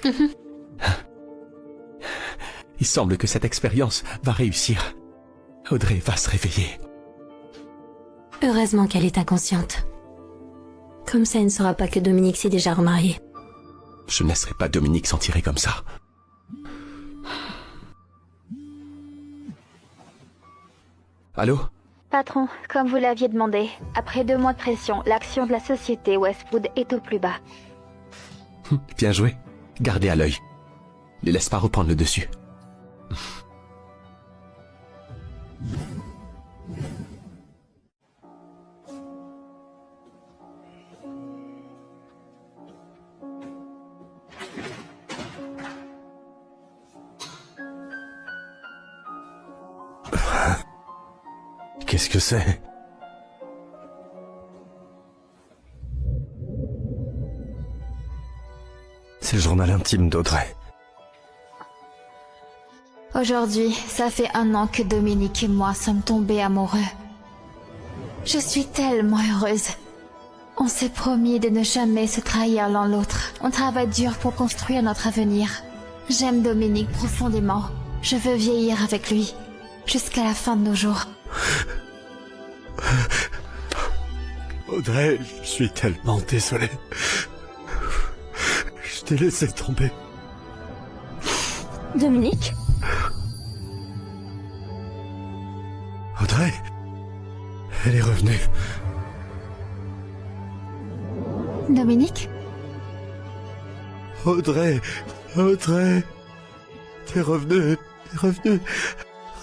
Il semble que cette expérience va réussir. Audrey va se réveiller. Heureusement qu'elle est inconsciente. Comme ça, elle ne saura pas que Dominique s'est déjà remarié. Je ne laisserai pas Dominique s'en tirer comme ça. Allô? Patron, comme vous l'aviez demandé, après 2 mois de pression, l'action de la société Westwood est au plus bas. Bien joué. Gardez à l'œil. Ne laisse pas reprendre le dessus. Qu'est-ce que c'est? C'est le journal intime d'Audrey. Aujourd'hui, ça fait 1 an que Dominique et moi sommes tombés amoureux. Je suis tellement heureuse. On s'est promis de ne jamais se trahir l'un l'autre. On travaille dur pour construire notre avenir. J'aime Dominique profondément. Je veux vieillir avec lui, jusqu'à la fin de nos jours. Audrey, je suis tellement désolé. Je t'ai laissé tomber. Dominique? Audrey, elle est revenue. Dominique? Audrey, Audrey, t'es revenue,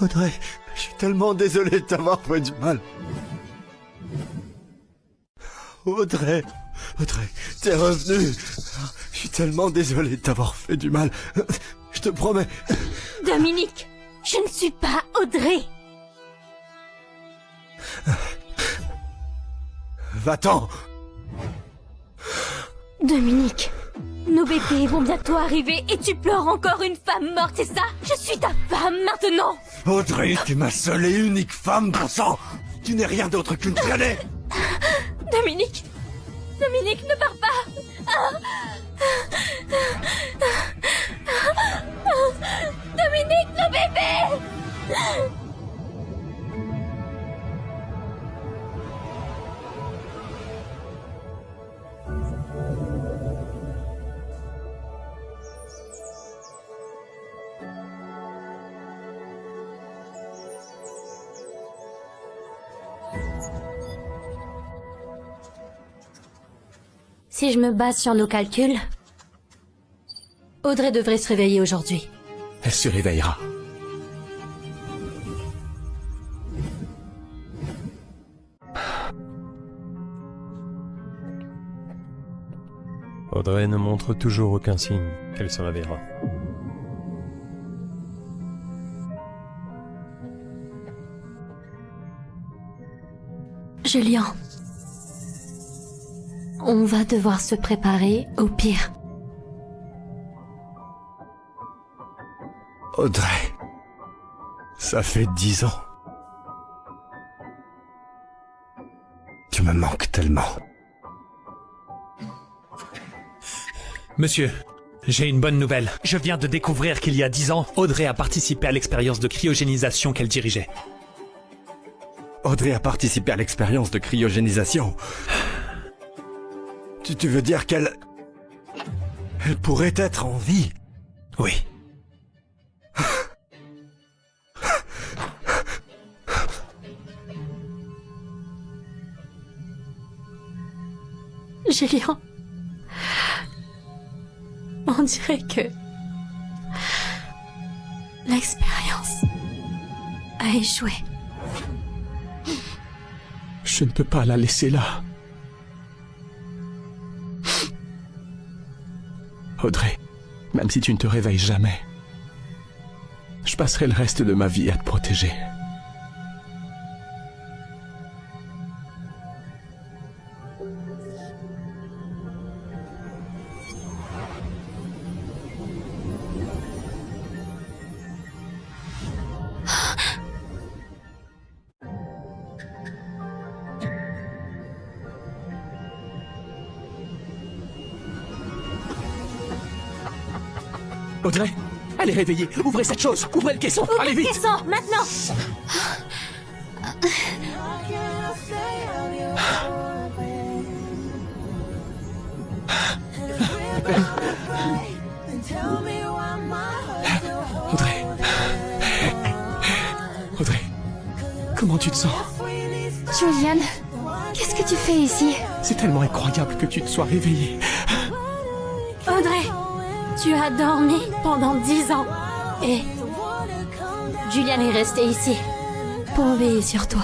Audrey, je suis tellement désolé de t'avoir fait du mal. Audrey, t'es revenue. Je suis tellement désolé de t'avoir fait du mal. Je te promets. Dominique, je ne suis pas Audrey. Va-t'en. Dominique, nos bébés vont bientôt arriver et tu pleures encore une femme morte, c'est ça? Je suis ta femme maintenant. Audrey, tu es ma seule et unique femme, bon sang. Tu n'es rien d'autre qu'une traînée. Dominique, Dominique, ne pars pas. Dominique, nos bébés. Si je me base sur nos calculs, Audrey devrait se réveiller aujourd'hui. Elle se réveillera. Audrey ne montre toujours aucun signe qu'elle se réveillera. Julien, on va devoir se préparer au pire. Audrey, ça fait 10 ans. Tu me manques tellement. Monsieur, j'ai une bonne nouvelle. Je viens de découvrir qu'il y a 10 ans, Audrey a participé à l'expérience de cryogénisation qu'elle dirigeait. Audrey a participé à l'expérience de cryogénisation. Tu veux dire qu'elle... Elle pourrait être en vie? Oui. Julien, on dirait que l'expérience a échoué. Je ne peux pas la laisser là. Audrey, même si tu ne te réveilles jamais, je passerai le reste de ma vie à te protéger. Audrey, elle est réveillée. Ouvrez cette chose. Ouvrez le caisson. Ouvrez Allez le vite. caisson, maintenant. Audrey. Audrey, comment tu te sens? Julian, qu'est-ce que tu fais ici? C'est tellement incroyable que tu te sois réveillée. Audrey, tu as dormi pendant 10 ans. Et Julian est resté ici pour veiller sur toi.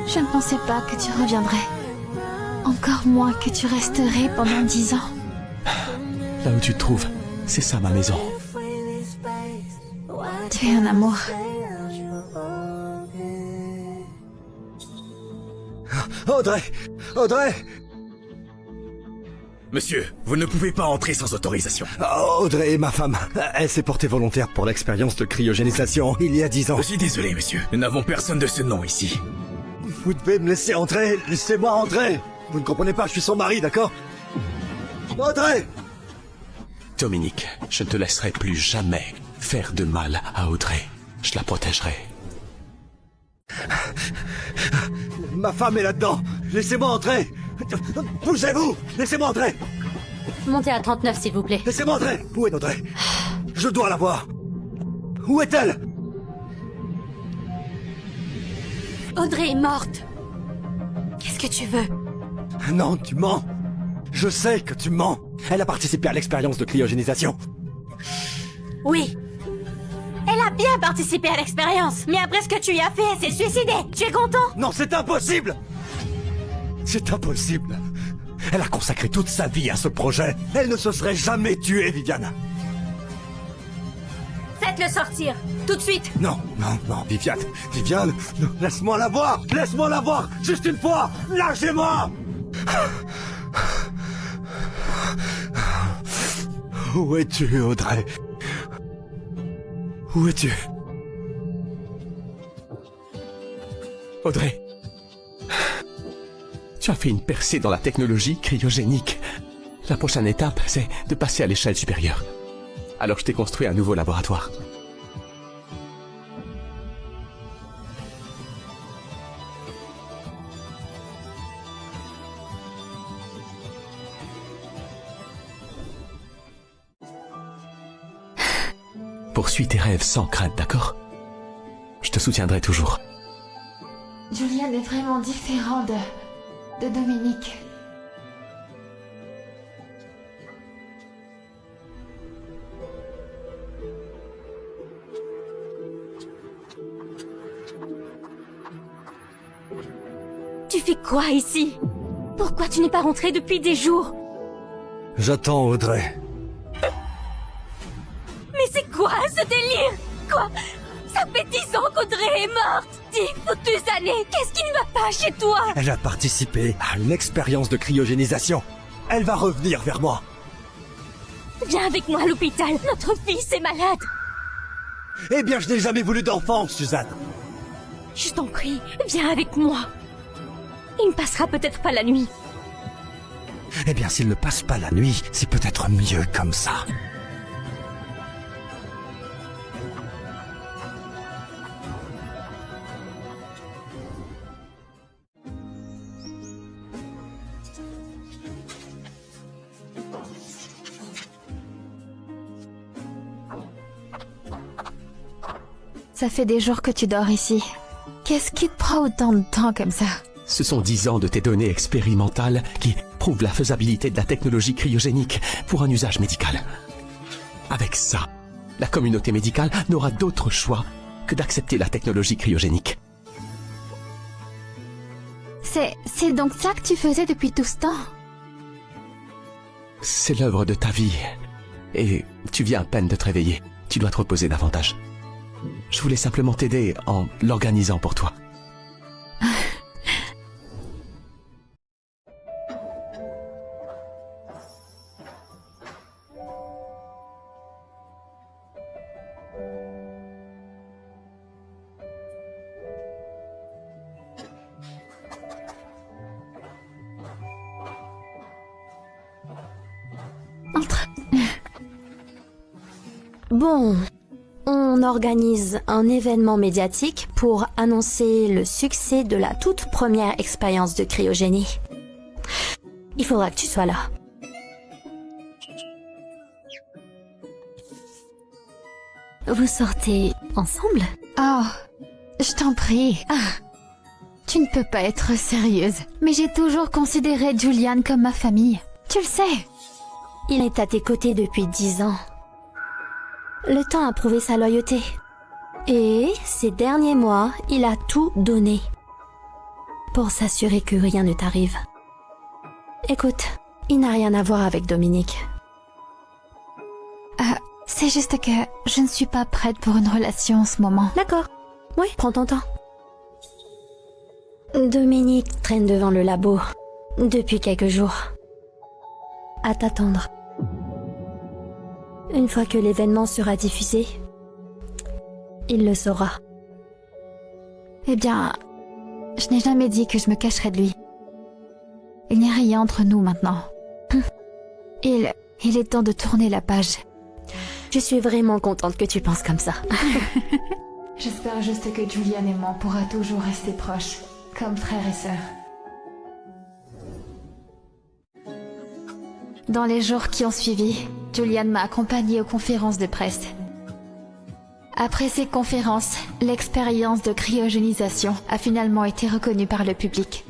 Je ne pensais pas que tu reviendrais. Encore moins que tu resterais pendant 10 ans. Là où tu te trouves, c'est ça ma maison. Tu es un amour. Audrey! Audrey! Monsieur, vous ne pouvez pas entrer sans autorisation. Audrey est ma femme. Elle s'est portée volontaire pour l'expérience de cryogénisation il y a 10 ans. Je suis désolé, monsieur. Nous n'avons personne de ce nom ici. Vous devez me laisser entrer. Laissez-moi entrer. Vous ne comprenez pas, je suis son mari, d'accord? Audrey! Dominique, je ne te laisserai plus jamais faire de mal à Audrey. Je la protégerai. Ma femme est là-dedans. Laissez-moi entrer. Bougez-vous. Laissez-moi entrer. Montez à 39, s'il vous plaît. Laissez-moi entrer. Où est Audrey? Je dois la voir. Où est-elle? Audrey est morte. Qu'est-ce que tu veux? Non, tu mens. Je sais que tu mens. Elle a participé à l'expérience de cryogénisation. Oui. Elle a bien participé à l'expérience. Mais après ce que tu y as fait, elle s'est suicidée. Tu es content? Non, c'est impossible. C'est impossible. Elle a consacré toute sa vie à ce projet. Elle ne se serait jamais tuée, Viviane. Faites-le sortir. Tout de suite. Non, non, non, Viviane. Viviane, non, laisse-moi la voir. Laisse-moi la voir. Juste une fois. Lâchez-moi. Où es-tu, Audrey? Où es-tu? Audrey, tu as fait une percée dans la technologie cryogénique. La prochaine étape, c'est de passer à l'échelle supérieure. Alors je t'ai construit un nouveau laboratoire. Poursuis tes rêves sans crainte, d'accord? Je te soutiendrai toujours. Julian est vraiment différent de Dominique. Tu fais quoi ici? Pourquoi tu n'es pas rentré depuis des jours? J'attends, Audrey. Mais c'est quoi ce délire? Quoi? Ça fait 10 ans qu'Audrey est morte! 10 fouteuses années! Qu'est-ce qui ne va pas chez toi? Elle a participé à une expérience de cryogénisation. Elle va revenir vers moi. Viens avec moi à l'hôpital. Notre fils est malade. Eh bien, je n'ai jamais voulu d'enfant, Suzanne. Je t'en prie, viens avec moi. Il ne passera peut-être pas la nuit. Eh bien, s'il ne passe pas la nuit, c'est peut-être mieux comme ça. Ça fait des jours que tu dors ici. Qu'est-ce qui te prend autant de temps comme ça? Ce sont 10 ans de tes données expérimentales qui prouvent la faisabilité de la technologie cryogénique pour un usage médical. Avec ça, la communauté médicale n'aura d'autre choix que d'accepter la technologie cryogénique. C'est donc ça que tu faisais depuis tout ce temps? C'est l'œuvre de ta vie. Et tu viens à peine de te réveiller. Tu dois te reposer davantage. Je voulais simplement t'aider en l'organisant pour toi. Bon, on organise un événement médiatique pour annoncer le succès de la toute première expérience de cryogénie. Il faudra que tu sois là. Vous sortez ensemble? Oh, je t'en prie. Tu ne peux pas être sérieuse. Mais j'ai toujours considéré Julian comme ma famille. Tu le sais. Il est à tes côtés depuis 10 ans. Le temps a prouvé sa loyauté. Et ces derniers mois, il a tout donné pour s'assurer que rien ne t'arrive. Écoute, il n'a rien à voir avec Dominique. C'est juste que je ne suis pas prête pour une relation en ce moment. D'accord. Oui, prends ton temps. Dominique traîne devant le labo depuis quelques jours. À t'attendre. Une fois que l'événement sera diffusé, il le saura. Eh bien, je n'ai jamais dit que je me cacherais de lui. Il n'y a rien entre nous maintenant. Il est temps de tourner la page. Je suis vraiment contente que tu penses comme ça. J'espère juste que Julian et moi pourra toujours rester proches, comme frères et sœurs. Dans les jours qui ont suivi, Julian m'a accompagnée aux conférences de presse. Après ces conférences, l'expérience de cryogénisation a finalement été reconnue par le public.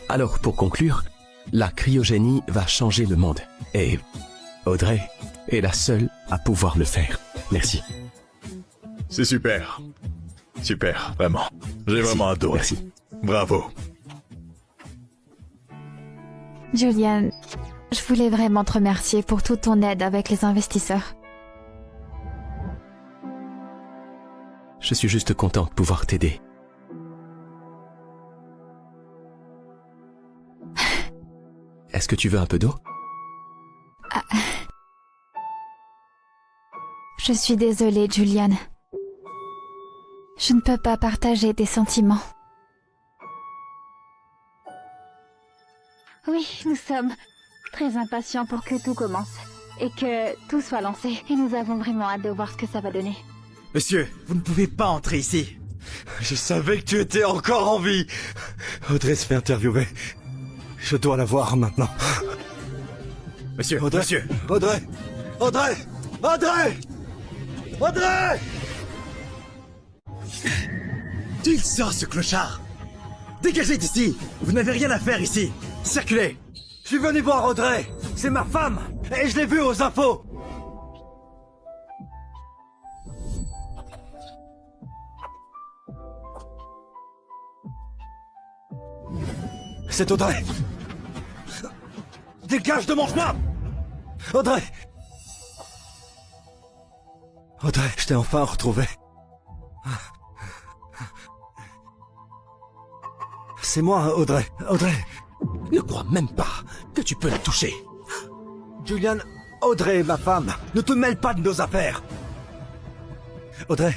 Alors, pour conclure, la cryogénie va changer le monde. Et Audrey est la seule à pouvoir le faire. Merci. C'est super. Super, vraiment. J'ai vraiment adoré. Merci. Bravo. Julian, je voulais vraiment te remercier pour toute ton aide avec les investisseurs. Je suis juste content de pouvoir t'aider. Est-ce que tu veux un peu d'eau? Je suis désolée, Julian. Je ne peux pas partager tes sentiments. Oui, nous sommes très impatients pour que tout commence et que tout soit lancé. Et nous avons vraiment hâte de voir ce que ça va donner. Monsieur, vous ne pouvez pas entrer ici. Je savais que tu étais encore en vie. Audrey se fait interviewer. Je dois la voir maintenant. Monsieur, Audrey, monsieur, Audrey, Audrey, Audrey, Audrey! D'où sort ce clochard? Dégagez d'ici! Vous n'avez rien à faire ici! Circulez! Je suis venu voir Audrey! C'est ma femme! Et je l'ai vue aux infos! C'est Audrey! Dégage de mon chemin! Audrey! Audrey, je t'ai enfin retrouvé. C'est moi, Audrey. Audrey. Ne crois même pas que tu peux la toucher. Julian, Audrey est ma femme. Ne te mêle pas de nos affaires. Audrey,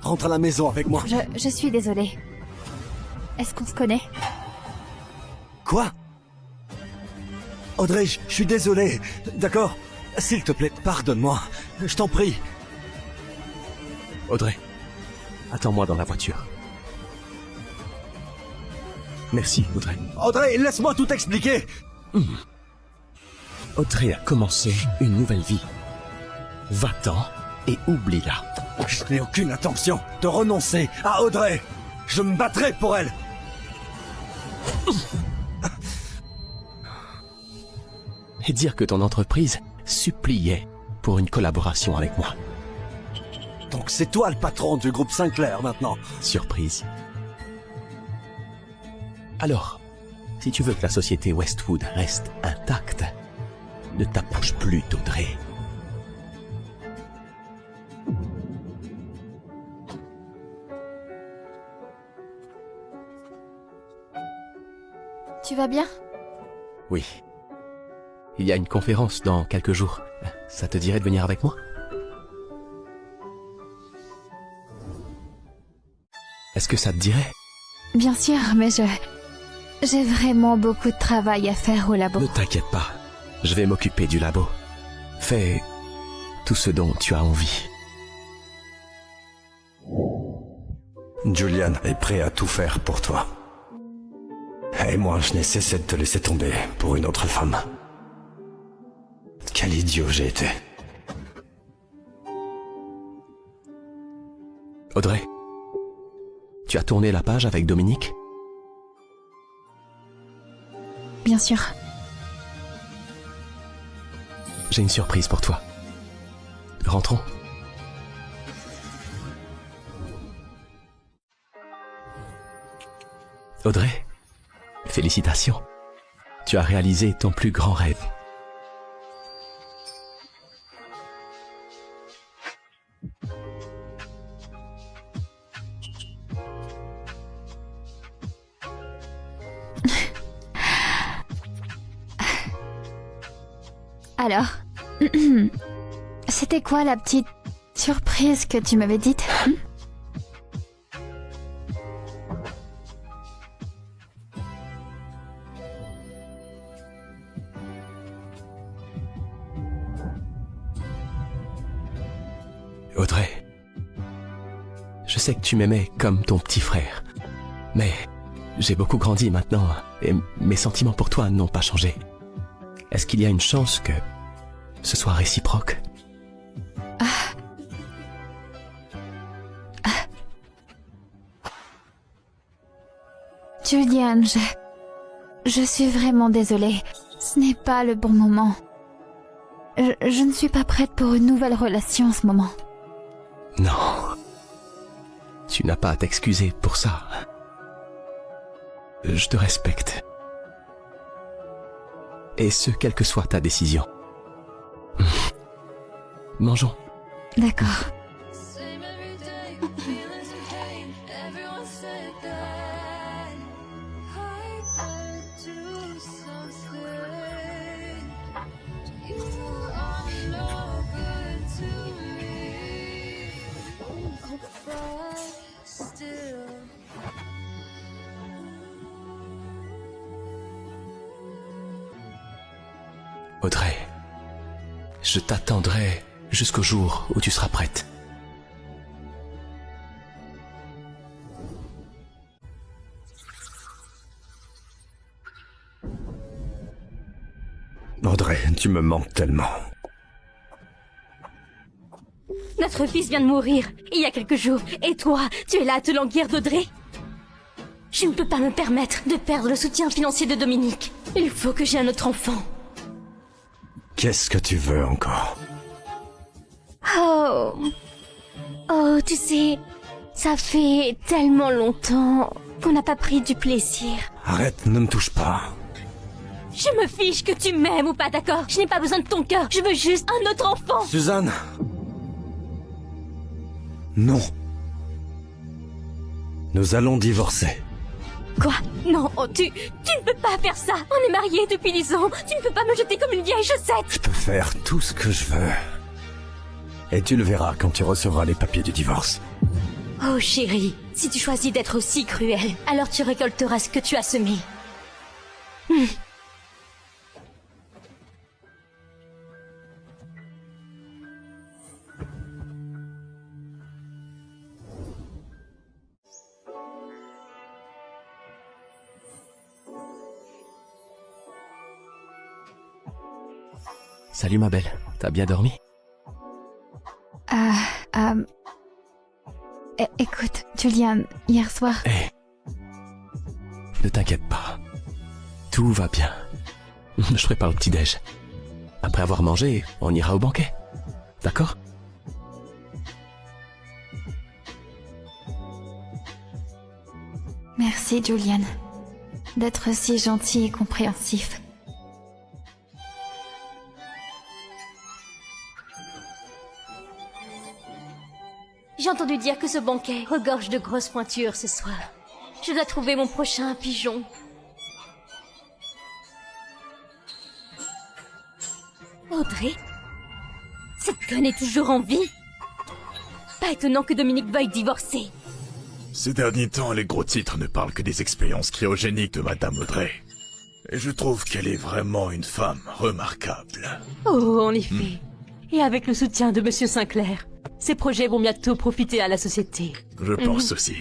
rentre à la maison avec moi. Je suis désolée. Est-ce qu'on se connaît? Quoi? Audrey, je suis désolé. D'accord? S'il te plaît, pardonne-moi. Je t'en prie. Audrey, attends-moi dans la voiture. Merci, Audrey. Audrey, laisse-moi tout expliquer. Audrey a commencé une nouvelle vie. Va-t'en et oublie-la. Je n'ai aucune intention de renoncer à Audrey. Je me battrai pour elle. Et dire que ton entreprise suppliait pour une collaboration avec moi. Donc c'est toi le patron du groupe Sinclair maintenant. Surprise. Alors, si tu veux que la société Westwood reste intacte, ne t'approche plus d'Audrey. Tu vas bien? Oui. Il y a une conférence dans quelques jours. Ça te dirait de venir avec moi? Est-ce que ça te dirait? Bien sûr, mais J'ai vraiment beaucoup de travail à faire au labo. Ne t'inquiète pas, je vais m'occuper du labo. Fais tout ce dont tu as envie. Julian est prêt à tout faire pour toi. Et moi, je n'ai cessé de te laisser tomber pour une autre femme. Quel idiot j'ai été. Audrey, tu as tourné la page avec Dominique? Bien sûr. J'ai une surprise pour toi. Rentrons. Audrey, félicitations. Tu as réalisé ton plus grand rêve. Alors, c'était quoi la petite surprise que tu m'avais dite? Audrey, je sais que tu m'aimais comme ton petit frère, mais j'ai beaucoup grandi maintenant et mes sentiments pour toi n'ont pas changé. Est-ce qu'il y a une chance que ce soit réciproque? Julian, je suis vraiment désolée. Ce n'est pas le bon moment. Je ne suis pas prête pour une nouvelle relation en ce moment. Non. Tu n'as pas à t'excuser pour ça. Je te respecte. Et ce, quelle que soit ta décision. Mangeons. D'accord. Audrey, je t'attendrai jusqu'au jour où tu seras prête. Audrey, tu me manques tellement. Notre fils vient de mourir, il y a quelques jours. Et toi, tu es là à te languir d'Audrey? Je ne peux pas me permettre de perdre le soutien financier de Dominique. Il faut que j'ai un autre enfant. Qu'est-ce que tu veux encore? Oh, tu sais, ça fait tellement longtemps qu'on n'a pas pris du plaisir. Arrête, ne me touche pas. Je me fiche que tu m'aimes ou pas, d'accord? Je n'ai pas besoin de ton cœur, je veux juste un autre enfant. Suzanne! Non. Nous allons divorcer. Quoi? Non, tu ne peux pas faire ça. On est mariés depuis 10 ans. Tu ne peux pas me jeter comme une vieille chaussette. Je peux faire tout ce que je veux. Et tu le verras quand tu recevras les papiers du divorce. Oh chérie, si tu choisis d'être aussi cruel, alors tu récolteras ce que tu as semé. Salut ma belle, t'as bien dormi? Écoute, Julian, hier soir... Ne t'inquiète pas. Tout va bien. Je prépare le petit-déj. Après avoir mangé, on ira au banquet. D'accord? Merci, Julian, d'être si gentil et compréhensif. J'ai entendu dire que ce banquet regorge de grosses pointures ce soir. Je dois trouver mon prochain pigeon. Audrey? Cette conne est toujours en vie? Pas étonnant que Dominique veuille divorcer. Ces derniers temps, les gros titres ne parlent que des expériences cryogéniques de Madame Audrey. Et je trouve qu'elle est vraiment une femme remarquable. Oh, en effet. Et avec le soutien de Monsieur Sinclair, ces projets vont bientôt profiter à la société. Je pense aussi.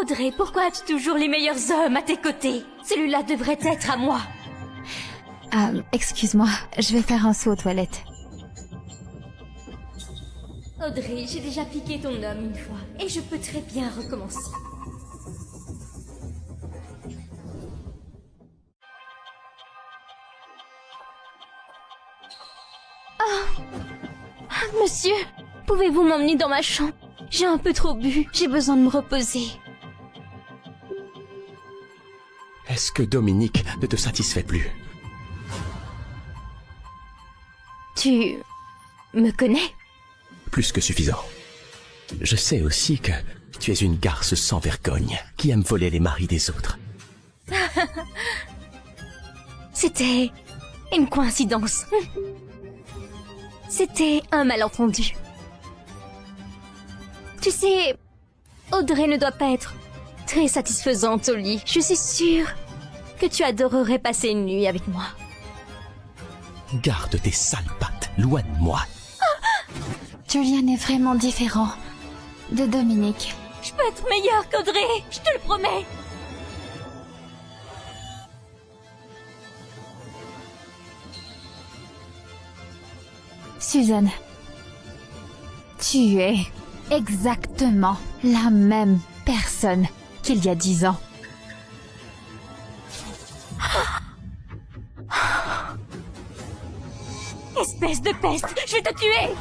Audrey, pourquoi as-tu toujours les meilleurs hommes à tes côtés? Celui-là devrait être à moi. Excuse-moi, je vais faire un saut aux toilettes. Audrey, j'ai déjà piqué ton homme une fois, et je peux très bien recommencer. Monsieur, pouvez-vous m'emmener dans ma chambre? J'ai un peu trop bu, j'ai besoin de me reposer. Est-ce que Dominique ne te satisfait plus? Tu... me connais? Plus que suffisant. Je sais aussi que tu es une garce sans vergogne qui aime voler les maris des autres. C'était une coïncidence. C'était un malentendu. Tu sais, Audrey ne doit pas être très satisfaisante au lit. Je suis sûre que tu adorerais passer une nuit avec moi. Garde tes sales pattes, loin de moi. Julian est vraiment différent de Dominique. Je peux être meilleure qu'Audrey, je te le promets. Suzanne, tu es exactement la même personne qu'il y a 10 ans. Espèce de peste, je vais te tuer!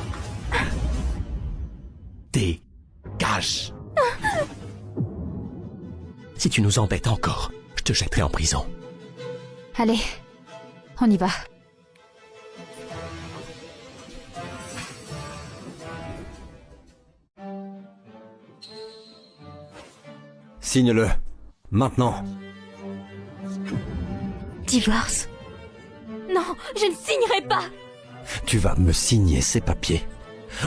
Dégage. Si tu nous embêtes encore, je te jetterai en prison. Allez, on y va. Signe-le. Maintenant. Divorce? Non, je ne signerai pas! Tu vas me signer ces papiers,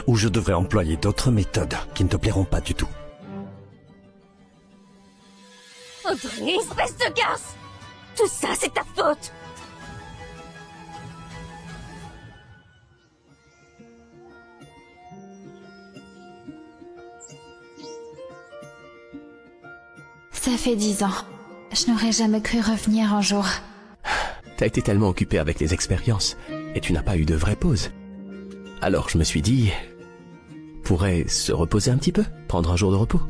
ou je devrais employer d'autres méthodes qui ne te plairont pas du tout. Audrey, espèce de garce! Tout ça, c'est ta faute! Ça fait 10 ans. Je n'aurais jamais cru revenir un jour. T'as été tellement occupé avec les expériences, et tu n'as pas eu de vraie pause. Alors je me suis dit... pourrait se reposer un petit peu, prendre un jour de repos.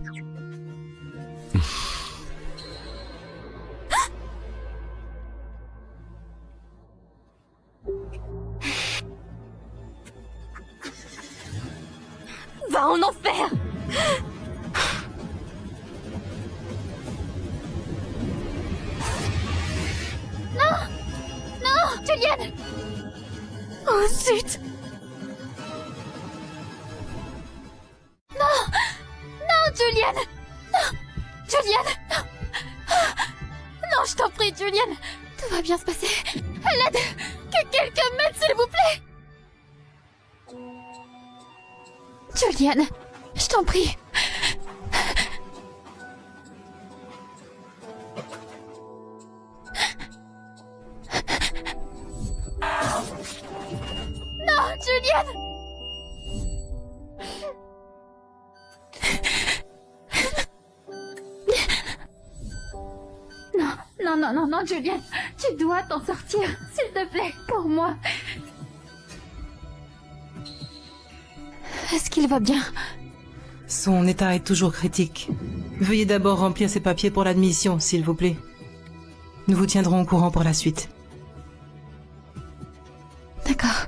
Va en enfer! Non! Non, Julian! Oh zut! Non! Non, Julian! Non! Julian! Non! Non, je t'en prie, Julian! Tout va bien se passer. À l'aide! Que quelqu'un m'aide, s'il vous plaît! Julian, je t'en prie. Non, Julian! Non, Julian, tu dois t'en sortir, s'il te plaît, pour moi. Est-ce qu'il va bien? Son état est toujours critique. Veuillez d'abord remplir ces papiers pour l'admission, s'il vous plaît. Nous vous tiendrons au courant pour la suite. D'accord.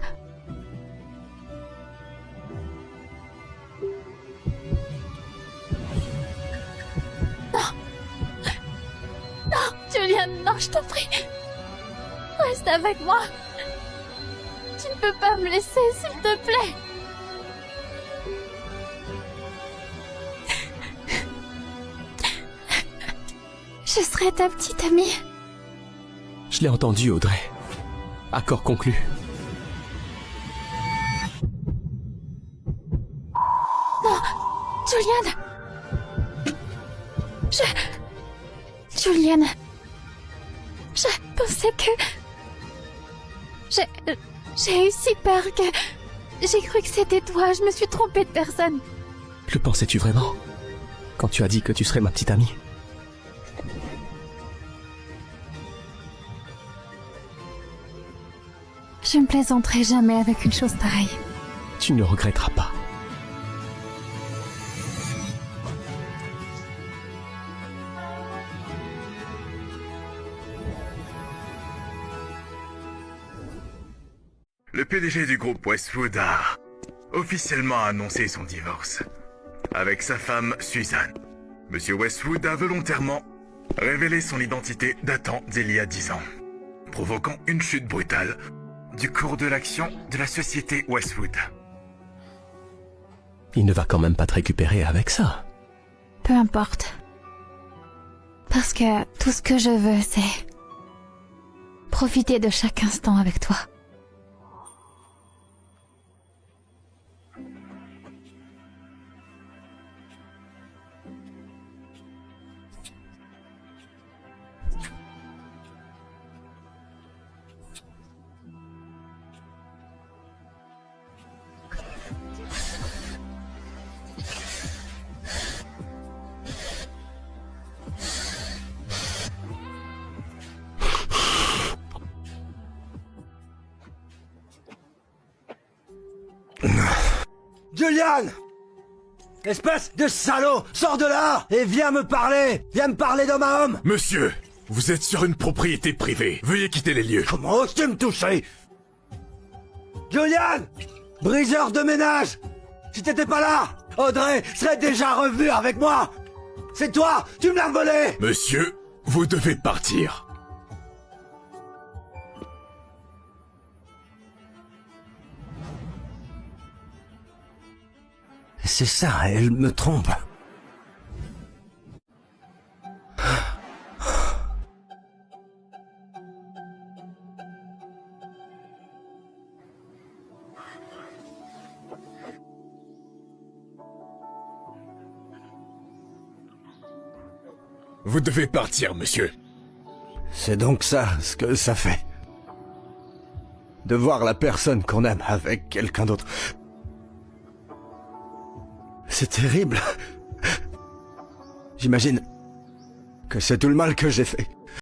Non, Julian, non, je t'en prie. Reste avec moi. Tu ne peux pas me laisser, s'il te plaît. Je serai ta petite amie. Je l'ai entendu, Audrey. Accord conclu. Non, Julian. Julian. Je pensais que... J'ai eu si peur que... J'ai cru que c'était toi, je me suis trompée de personne. Le pensais-tu vraiment? Quand tu as dit que tu serais ma petite amie? Je ne plaisanterai jamais avec une chose pareille. Tu ne le regretteras pas. Le PDG du groupe Westwood a officiellement annoncé son divorce avec sa femme Suzanne. Monsieur Westwood a volontairement révélé son identité datant d'il y a 10 ans, provoquant une chute brutale du cours de l'action de la société Westwood. Il ne va quand même pas te récupérer avec ça. Peu importe. Parce que tout ce que je veux, c'est... profiter de chaque instant avec toi. Julian! Espèce de salaud! Sors de là! Et viens me parler! Viens me parler d'homme à homme! Monsieur, vous êtes sur une propriété privée. Veuillez quitter les lieux. Comment oses-tu me toucher? Julian! Briseur de ménage! Si t'étais pas là, Audrey serait déjà revenue avec moi! C'est toi! Tu me l'as volé! Monsieur, vous devez partir. C'est ça, elle me trompe. Vous devez partir, monsieur. C'est donc ça, ce que ça fait. De voir la personne qu'on aime avec quelqu'un d'autre. C'est terrible. J'imagine que c'est tout le mal que j'ai fait.